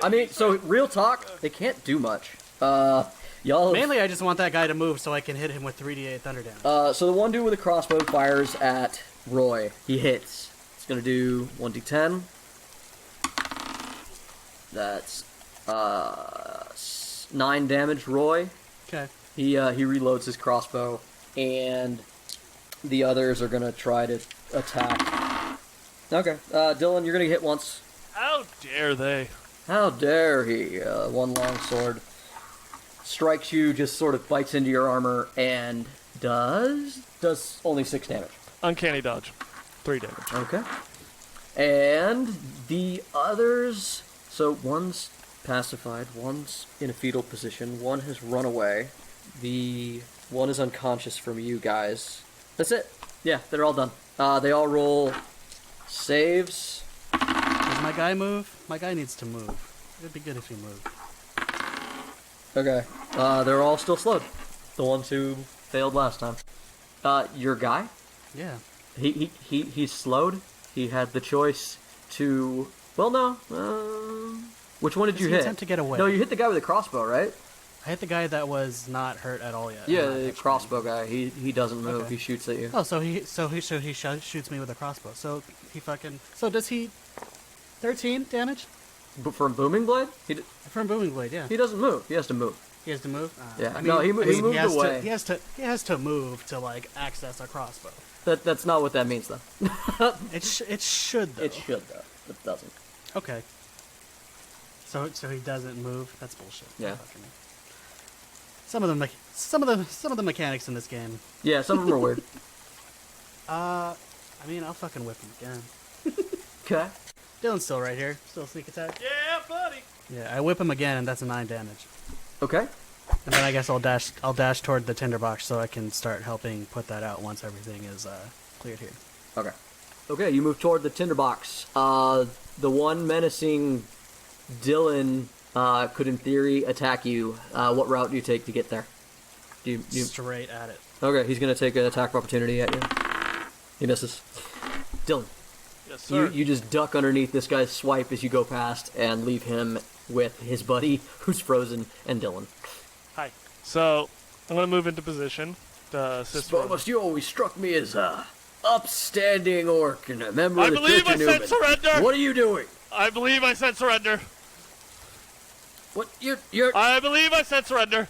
I mean, so, real talk, they can't do much. Y'all... Mainly, I just want that guy to move so I can hit him with 3d8 thunder damage. So the one dude with a crossbow fires at Roy. He hits. It's gonna do 1d10. That's 9 damage, Roy. Okay. He reloads his crossbow, and the others are gonna try to attack. Okay, Dylan, you're gonna hit once. How dare they? How dare he? One long sword strikes you, just sort of bites into your armor, and does only 6 damage. Uncanny dodge. 3 damage. Okay. And the others... So one's pacified, one's in a fetal position, one has run away. The one is unconscious from you guys. That's it. Yeah, they're all done. They all roll saves. Does my guy move? My guy needs to move. It'd be good if he moved. Okay. They're all still slowed. The ones who failed last time. Your guy? Yeah. He's slowed. He had the choice to... Well, no. Which one did you hit? Attempt to get away. No, you hit the guy with the crossbow, right? I hit the guy that was not hurt at all yet. Yeah, the crossbow guy. He doesn't move. Okay. He shoots at you. Oh, so he shoots me with a crossbow. So he fucking... So does he... 13 damage? From Booming Blade? From Booming Blade, yeah. He doesn't move. He has to move. He has to move? Yeah. No, he moved away. He has to move to, like, access a crossbow. That's not what that means, though. It should, though. It should, though. It doesn't. Okay. So he doesn't move? That's bullshit. Yeah. Some of the mechanics in this game. Yeah, some of them are weird. I mean, I'll fucking whip him again. Okay. Dylan's still right here. Still sneak attack. Yeah, buddy. Yeah, I whip him again, and that's a 9 damage. Okay. And then I guess I'll dash toward the tinderbox so I can start helping put that out once everything is cleared here. Okay. Okay, you move toward the tinderbox. The one menacing Dylan could, in theory, attack you. What route do you take to get there? Do you... Straight at it. Okay, he's gonna take an attack of opportunity at you. He misses. Dylan. Yes, sir. You just duck underneath this guy's swipe as you go past and leave him with his buddy, who's frozen, and Dylan. Hi. So, I'm going to move into position to assist. Sobobos, you always struck me as a upstanding orc and a member I of the believe Church I of said Newman. surrender! What are you doing? I believe I said surrender. What? You're... I believe I said surrender.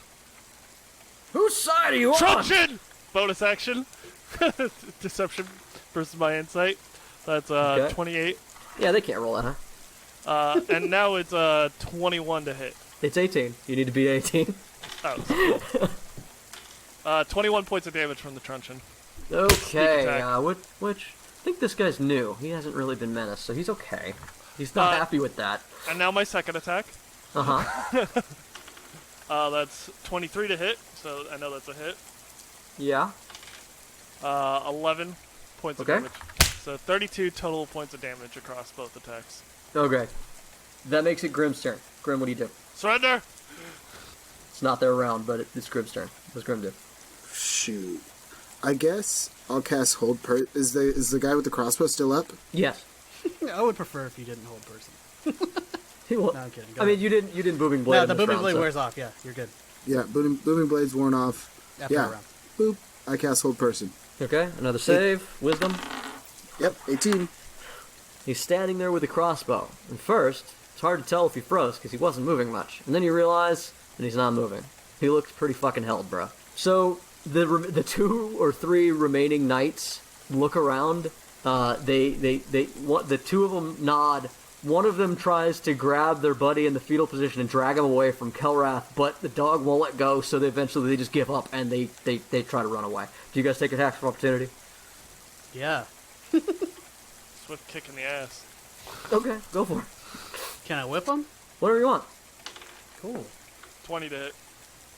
Whose side are you on? Truncheon! Bonus action. Deception versus my insight. That's Okay. 28. Yeah, they can't roll that, huh? And now it's 21 to hit. It's 18. You need to beat 18. Oh, cool. 21 points of damage from the truncheon. Okay, attack. which I think this guy's new. He hasn't really been menaced, so he's okay. He's not happy with that. And now my second attack. Uh-huh. That's 23 to hit, so I know that's a hit. Yeah. 11 points Okay. of damage. So 32 total points of damage across both attacks. Okay. That makes it Grimm's turn. Grimm, what do you do? Surrender! It's not their round, but it's Grimm's turn. What does Grimm do? Shoot. I guess I'll cast Hold Person. Is the guy with the crossbow still up? Yes. I would prefer if you didn't hold person. He will. No, I'm kidding. I mean, you didn't booming blade. No, in the this booming round, blade so- wears off. Yeah, you're good. Yeah, booming blade's worn off. After a Yeah. round. Boop. I cast Hold Person. Okay, another save. Wisdom. Yep, 18. He's standing there with a crossbow. And first, it's hard to tell if he froze because he wasn't moving much. And then you realize that he's not moving. He looks pretty fucking held, bro. So the 2 or 3 remaining knights look around. The 2 of them nod. One of them tries to grab their buddy in the fetal position and drag him away from Kelrath, but the dog won't let go, so they just give up and they try to run away. Do you guys take attacks of opportunity? Yeah. Swift kick in the ass. Okay, go for it. Can I whip him? Whatever you want. Cool. 20 to hit.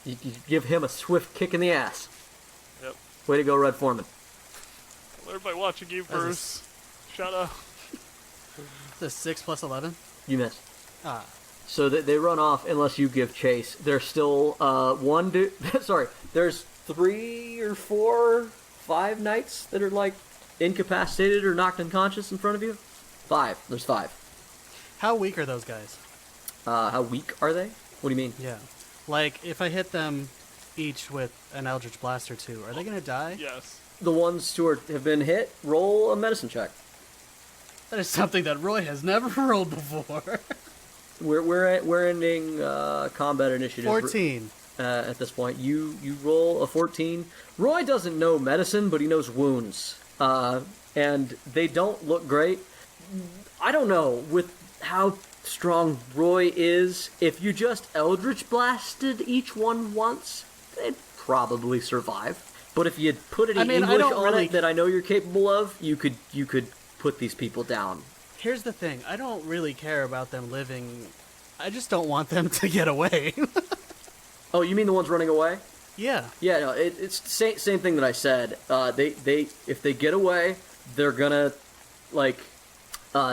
You give him a swift kick in the ass. Yep. Way to go, Red Foreman. I learned by watching you, Bruce. Shut up. It's a 6 plus 11. You miss. Ah. So they run off unless you give chase. There's still one dude. Sorry, there's 3 or 4, 5 knights that are like incapacitated or knocked unconscious in front of you. 5. There's 5. How weak are those guys? How weak are they? What do you mean? Yeah. Like, if I hit them each with an Eldritch Blast or 2, are they going to die? Yes. The ones who have been hit, roll a medicine check. That is something that Roy has never rolled before. We're ending combat initiative. 14. At this point, you roll a 14. Roy doesn't know medicine, but he knows wounds, and they don't look great. I don't know with how strong Roy is. If you just Eldritch Blasted each one once, they'd probably survive. But if you put any English on it that I know you're capable of, you could put these people down. Here's the thing. I don't really care about them living. I just don't want them to get away. Oh, you mean the ones running away? Yeah. Yeah, no, it's the same thing that I said. They if they get away, they're gonna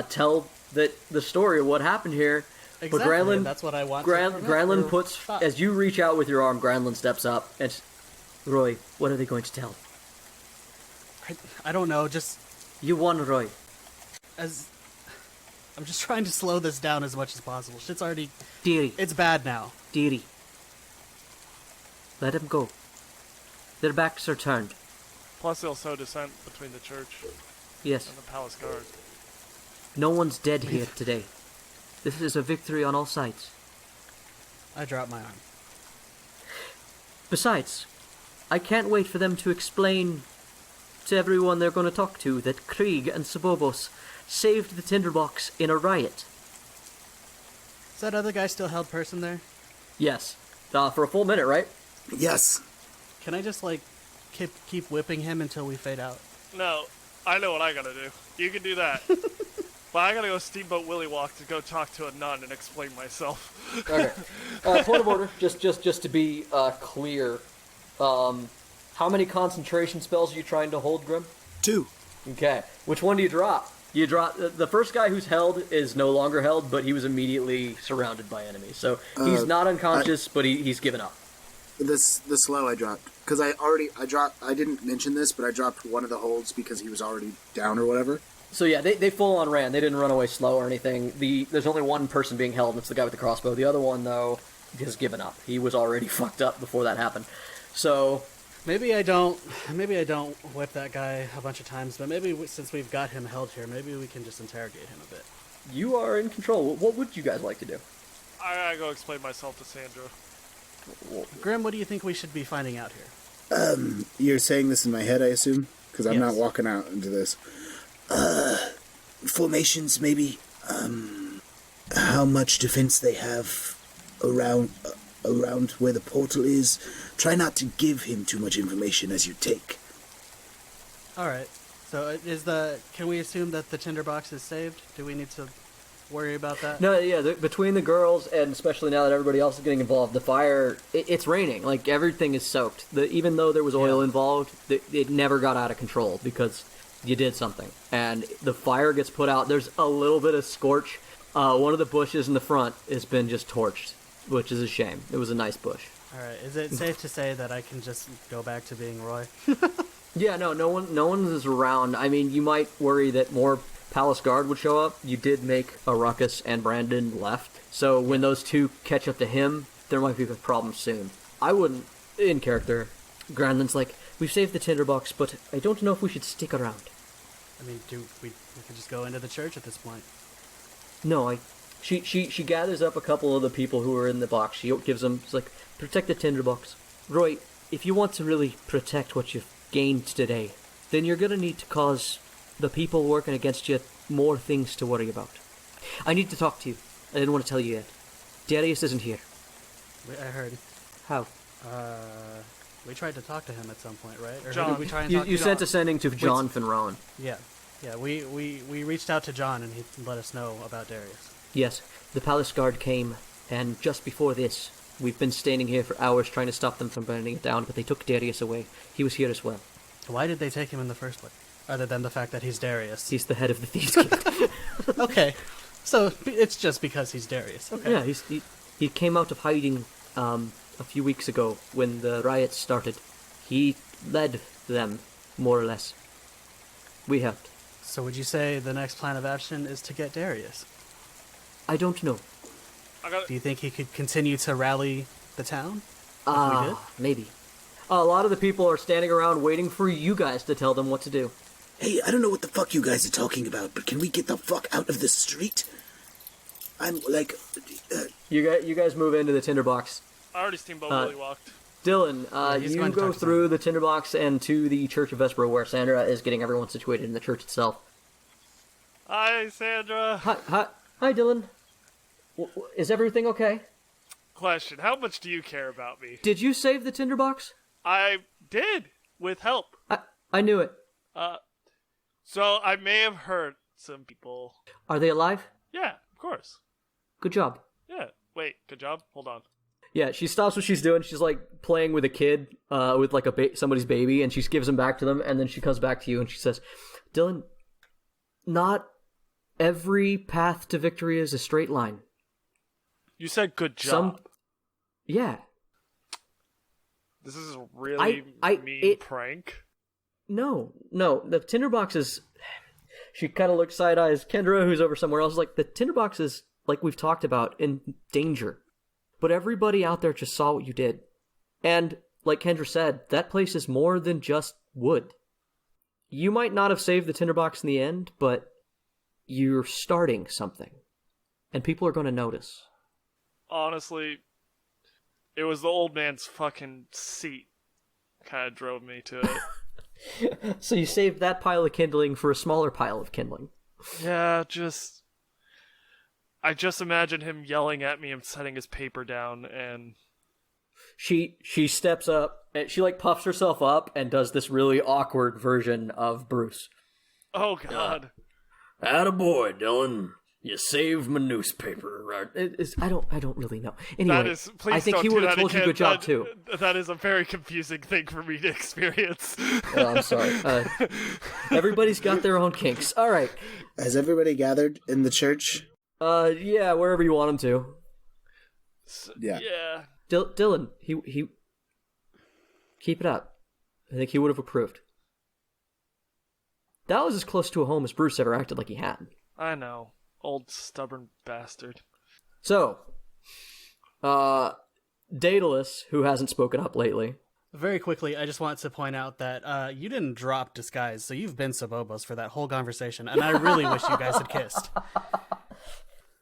tell the story of what happened here. Exactly. But Granlund, That's what I want. Granlund puts as you reach out with your arm. Granlund steps up and Roy, what are they going to tell? I don't know. Just You won, Roy. as I'm just trying to slow this down as much as possible. Shit's already. Dearie, It's bad now. dearie. Let them go. Their backs are turned. Plus, they'll sow dissent between the church Yes. and the palace guard. No one's dead here today. This is a victory on all sides. I drop my arm. Besides, I can't wait for them to explain to everyone they're going to talk to that Krieg and Sobobos saved the Tinderbox in a riot. Is that other guy still held person there? Yes. For a full minute, right? Yes. Can I just, like, keep whipping him until we fade out? No, I know what I gotta do. You can do that. But I gotta go Steamboat Willie Walk to go talk to a nun and explain myself. Okay. Point of order, just to be clear. How many concentration spells are you trying to hold, Grimm? 2. Okay. Which one do you drop? You drop the first guy who's held is no longer held, but he was immediately surrounded by enemies. So he's not unconscious, but he's given up. The slow I dropped. Because I didn't mention this, but I dropped one of the holds because he was already down or whatever. So yeah, they full on ran. They didn't run away slow or anything. There's only one person being held, and it's the guy with the crossbow. The other one, though, has given up. He was already fucked up before that happened. So Maybe I don't whip that guy a bunch of times, but maybe since we've got him held here, maybe we can just interrogate him a bit. you are in control. What would you guys like to do? I gotta go explain myself to Sandra. Grimm, what do you think we should be finding out here? You're saying this in my head, I assume? Because I'm not Yes. walking out into this. Formations, maybe. How much defense they have around where the portal is. Try not to give him too much information as you take. All right. So can we assume that the tinderbox is saved? Do we need to worry about that? No, yeah, between the girls, and especially now that everybody else is getting involved, the fire, it's raining. Like, everything is soaked. Even though there was oil involved, it never got out of control because you did something. And the fire gets put out. There's a little bit of scorch. One of the bushes in the front has been just torched, which is a shame. It was a nice bush. All right. Is it safe to say that I can just go back to being Roy? Yeah, no one is around. I mean, you might worry that more Palace Guard would show up. You did make a ruckus, and Brandon left. So when those two catch up to him, there might be a problem soon. I wouldn't, in character. Grandin's like, we've saved the tinderbox, but I don't know if we should stick around. I mean, we could just go into the church at this point. No, She gathers up a couple of the people who are in the box. She gives them, she's like, protect the tinderbox. Roy, if you want to really protect what you've gained today, then you're gonna need to cause the people working against you more things to worry about. I need to talk to you. I didn't want to tell you yet. Darius isn't here. I heard. How? We tried to talk to him at some point, right? Or who John. did we try and You talk to? sent a sending to John Finron. Yeah. We reached out to John and he let us know about Darius. Yes, the Palace Guard came, and just before this, we've been standing here for hours trying to stop them from burning it down, but they took Darius away. He was here as well. Why did they take him in the first place? Other than the fact that he's Darius. He's the head of the Thieves Guild. Okay. So it's just because he's Darius. Okay. Yeah, he came out of hiding a few weeks ago when the riots started. He led them, more or less. We helped. So would you say the next plan of action is to get Darius? I don't know. Do you think he could continue to rally the town? If we did? Maybe. A lot of the people are standing around waiting for you guys to tell them what to do. Hey, I don't know what the fuck you guys are talking about, but can we get the fuck out of the street? I'm like... You guys move into the tinderbox. I already Steamboat Willie walked. Dylan, he's you going to go talk to through the tinderbox and to the Church of Vespero, where Sandra is getting everyone situated in the church itself. Hi, Sandra. Hi, Dylan. Is everything okay? Question, how much do you care about me? Did you save the tinderbox? I did, with help. I knew it. So I may have hurt some people. Are they alive? Yeah, of course. Good job. Yeah, wait, good job? Hold on. Yeah, she stops what she's doing. She's like playing with a kid, with like somebody's baby, and she gives him back to them, and then she comes back to you and she says, Dylan, not every path to victory is a straight line. You said good job. Yeah. This is a really mean prank. No, the tinderbox is... She kind of looks side-eyes. Kendra, who's over somewhere else, is like, the tinderbox is, like we've talked about, in danger. But everybody out there just saw what you did. And, like Kendra said, that place is more than just wood. You might not have saved the tinderbox in the end, but you're starting something. and people are going to notice. Honestly, it was the old man's fucking seat kind of drove me to it. So you saved that pile of kindling for a smaller pile of kindling. Yeah, I just imagine him yelling at me and setting his paper down, and She steps up and she like puffs herself up and does this really awkward version of Bruce. oh god. Attaboy, Dylan. You saved my newspaper. I don't really know. Anyway, Please I think don't he do would have that told you again. good job too. That is a very confusing thing for me to experience. Oh, I'm sorry. Everybody's got their own kinks. All right. Has everybody gathered in the church? Yeah, wherever you want them to. Yeah. Yeah. Dylan, he keep it up. I think he would have approved. That was as close to a home as Bruce ever acted like he had. I know. Old stubborn bastard. So, Daedalus, who hasn't spoken up lately. Very quickly, I just want to point out that you didn't drop disguise, so you've been Sobobos for that whole conversation, and I really wish you guys had kissed.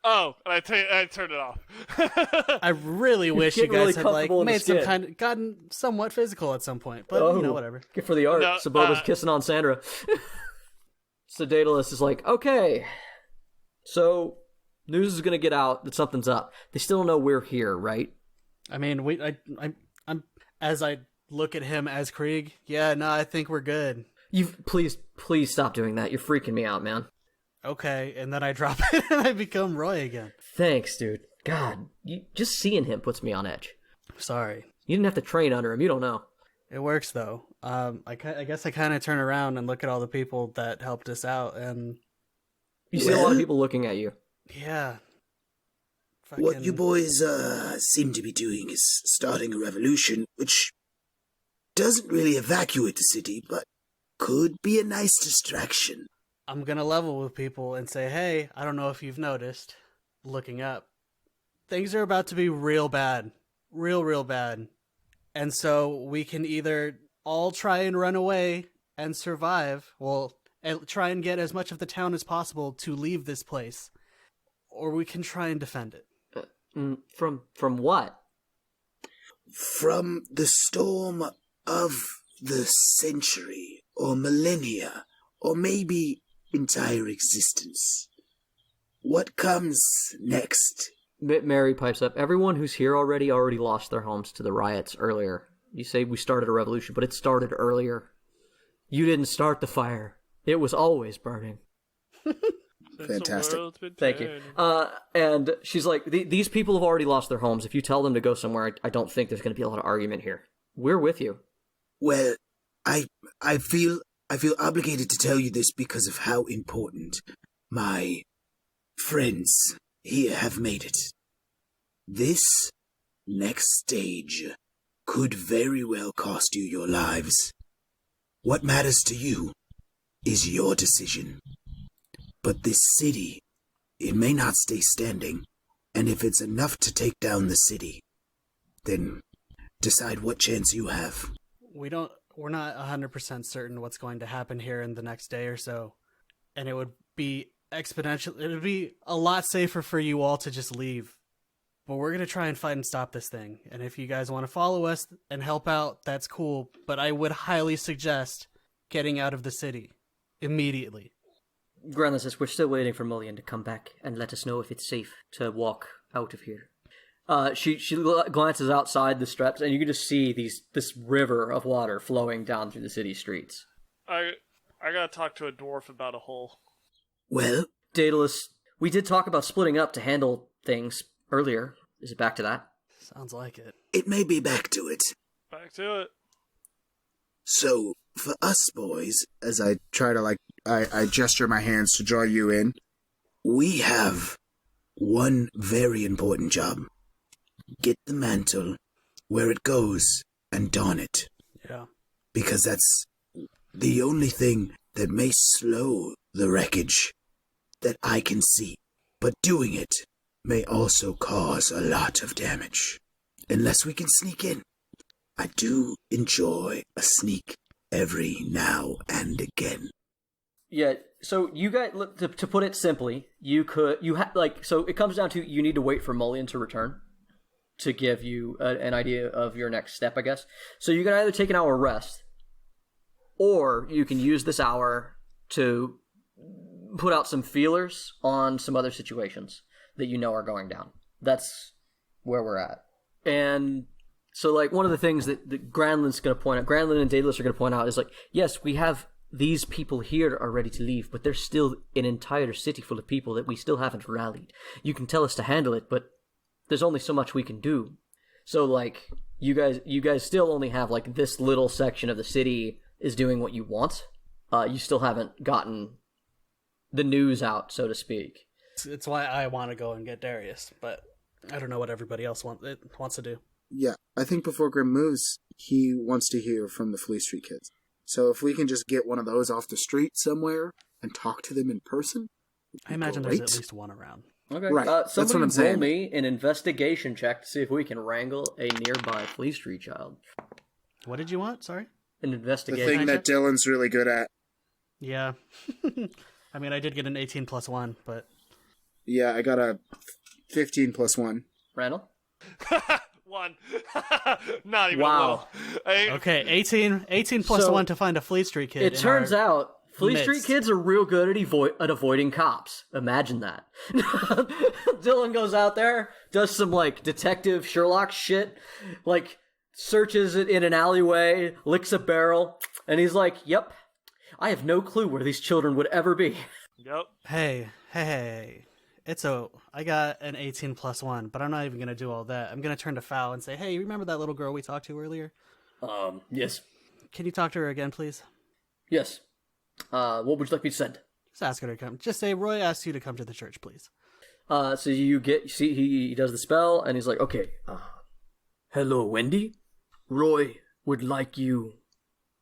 Oh, and I turned it off. I really wish you getting really guys had like comfortable in the made some skin. gotten somewhat physical at some point, but you know, whatever. Good for the art. No, Sobobos kissing on Sandra. So Daedalus is like, okay, so news is gonna get out that something's up. They still don't know we're here, right? I mean, I'm as I look at him as Krieg. Yeah, no, I think we're good. Please stop doing that. You're freaking me out, man. Okay, and then I drop it and I become Roy again. Thanks, dude. God, just seeing him puts me on edge. Sorry. You didn't have to train under him. You don't know. It works though. I guess I kind of turn around and look at all the people that helped us out, and You see a lot of people looking at you. yeah. What you boys seem to be doing is starting a revolution, which doesn't really evacuate the city, but could be a nice distraction. I'm gonna level with people and say, hey, I don't know if you've noticed, looking up, things are about to be real bad. Real bad. And so we can either all try and run away and survive, and try and get as much of the town as possible to leave this place, or we can try and defend it. From what? From the storm of the century, or millennia, or maybe entire existence. What comes next? Mary pipes up. Everyone who's here already lost their homes to the riots earlier. You say we started a revolution, but it started earlier. You didn't start the fire. It was always burning. Fantastic. Thank you. And she's like, these people have already lost their homes. If you tell them to go somewhere, I don't think there's going to be a lot of argument here. We're with you. Well, I feel obligated to tell you this because of how important my friends here have made it. This next stage could very well cost you your lives. What matters to you is your decision. But this city, it may not stay standing, and if it's enough to take down the city, then decide what chance you have. We're not 100% certain what's going to happen here in the next day or so, and it would be it would be a lot safer for you all to just leave. But we're going to try and fight and stop this thing, and if you guys want to follow us and help out, that's cool, but I would highly suggest getting out of the city immediately. Granla says, we're still waiting for Mullion to come back and let us know if it's safe to walk out of here. She glances outside the steps, and you can just see this river of water flowing down through the city streets. I gotta talk to a dwarf about a hole. Well, Daedalus, we did talk about splitting up to handle things earlier. Is it back to that? Sounds like it. it may be back to it. Back to it. So, for us boys, as I try to I gesture my hands to draw you in, we have one very important job. Get the mantle where it goes and don it. Yeah. Because that's the only thing that may slow the wreckage that I can see. But doing it may also cause a lot of damage. Unless we can sneak in. I do enjoy a sneak every now and again. Yeah, so you guys, to put it simply, so it comes down to you need to wait for Mullion to return to give you an idea of your next step, I guess. So you can either take an hour rest, or you can use this hour to put out some feelers on some other situations that you know are going down. That's where we're at. And so, like, one of the things that Granlin's going to point out, Granlin and Daedalus are going to point out is, like, yes, we have these people here are ready to leave, but there's still an entire city full of people that we still haven't rallied. You can tell us to handle it, but there's only so much we can do. So, like, you guys still only have, like, this little section of the city is doing what you want. You still haven't gotten the news out, so to speak. It's why I want to go and get Darius, but I don't know what everybody else wants to do. Yeah, I think before Grimm moves, he wants to hear from the Fleet Street kids. So if we can just get one of those off the street somewhere and talk to them in person, I imagine there's at least one around. Okay, right. That's what I'm saying. Roll me an investigation check to see if we can wrangle a nearby Fleet Street child. What did you want? Sorry? An The investigation thing that check? Dylan's really good at. Yeah. I mean, I did get an 18 plus 1, but... Yeah, I got a 15 plus 1. Randall? 1. Not even Wow. Okay, 18 plus So, 1 to find a Fleet Street kid. It turns out Fleet midst. Street kids are real good at avoiding cops. Imagine that. Dylan goes out there, does some, like, detective Sherlock shit, like, searches it in an alleyway, licks a barrel, and he's like, yep, I have no clue where these children would ever be. Yep. Hey. I got an 18 plus 1, but I'm not even going to do all that. I'm going to turn to Fowl and say, hey, you remember that little girl we talked to earlier? Yes. Can you talk to her again, please? Yes. What would you like me to send? Just ask her to come. Just say, Roy asked you to come to the church, please. So he does the spell, and he's like, okay, hello, Wendy. Roy would like you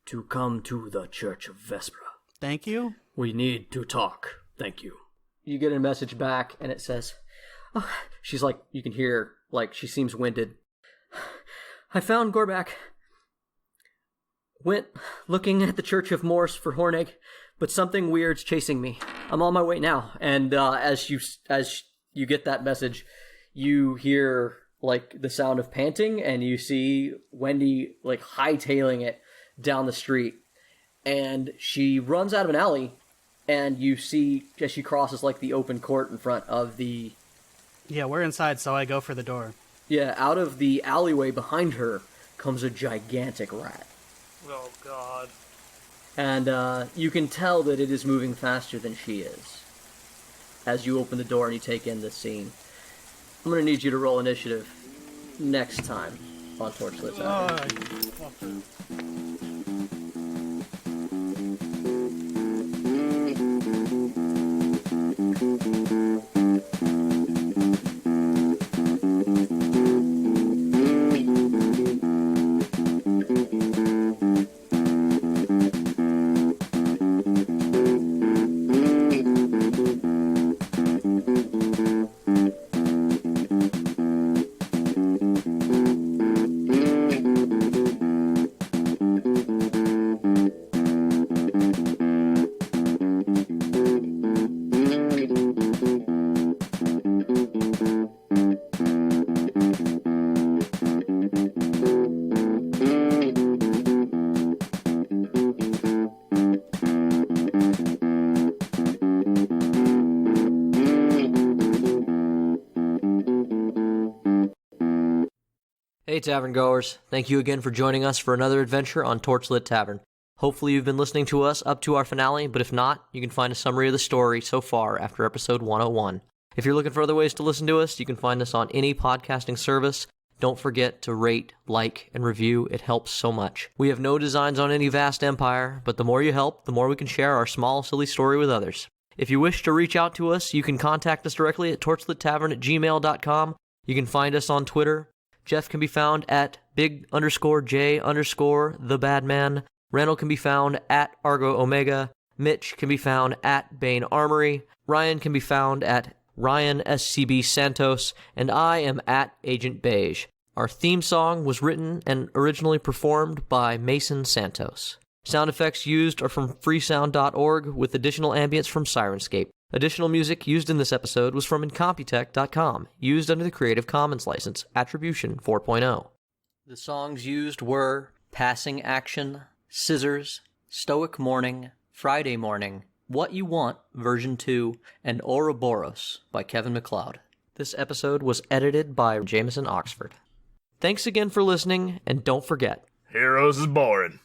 to come to the Church of Vespera. Thank you. We need to talk. Thank you. You get a message back, and it says, oh, she's like, you can hear, like, she seems winded. I found Gorbak. Went looking at the Church of Morse for Hornegg, but something weird's chasing me. I'm on my way now. And as you get that message, you hear, like, the sound of panting, and you see Wendy, like, hightailing it down the street. And she runs out of an alley, and you see as she crosses, like, the open court in front of the... Yeah, we're inside, so I go for the door. Yeah, out of the alleyway behind her comes a gigantic rat. Oh, God. And you can tell that it is moving faster than she is as you open the door and you take in this scene. I'm going to need you to roll initiative next time on Torchlit Tavern. Hey Tavern Goers, thank you again for joining us for another adventure on Torchlit Tavern. Hopefully you've been listening to us up to our finale, but if not, you can find a summary of the story so far after episode 101. If you're looking for other ways to listen to us, you can find us on any podcasting service. Don't forget to rate, like, and review. It helps so much. We have no designs on any vast empire, but the more you help, the more we can share our small, silly story with others. If you wish to reach out to us, you can contact us directly at torchlittavern@gmail.com. You can find us on Twitter. Jeff can be found at big_J_TheBadman. Randall can be found at Argo Omega. Mitch can be found at Bane Armory. Ryan can be found at Ryan SCB Santos. And I am at Agent Beige. Our theme song was written and originally performed by Mason Santos. Sound effects used are from freesound.org with additional ambience from Sirenscape. Additional music used in this episode was from Incompetech.com, used under the Creative Commons license, Attribution 4.0. The songs used were Passing Action, Scissors, Stoic Morning, Friday Morning, What You Want, version 2, and Ouroboros by Kevin MacLeod. This episode was edited by Jameson Oxford. Thanks again for listening, and don't forget, Heroes is boring.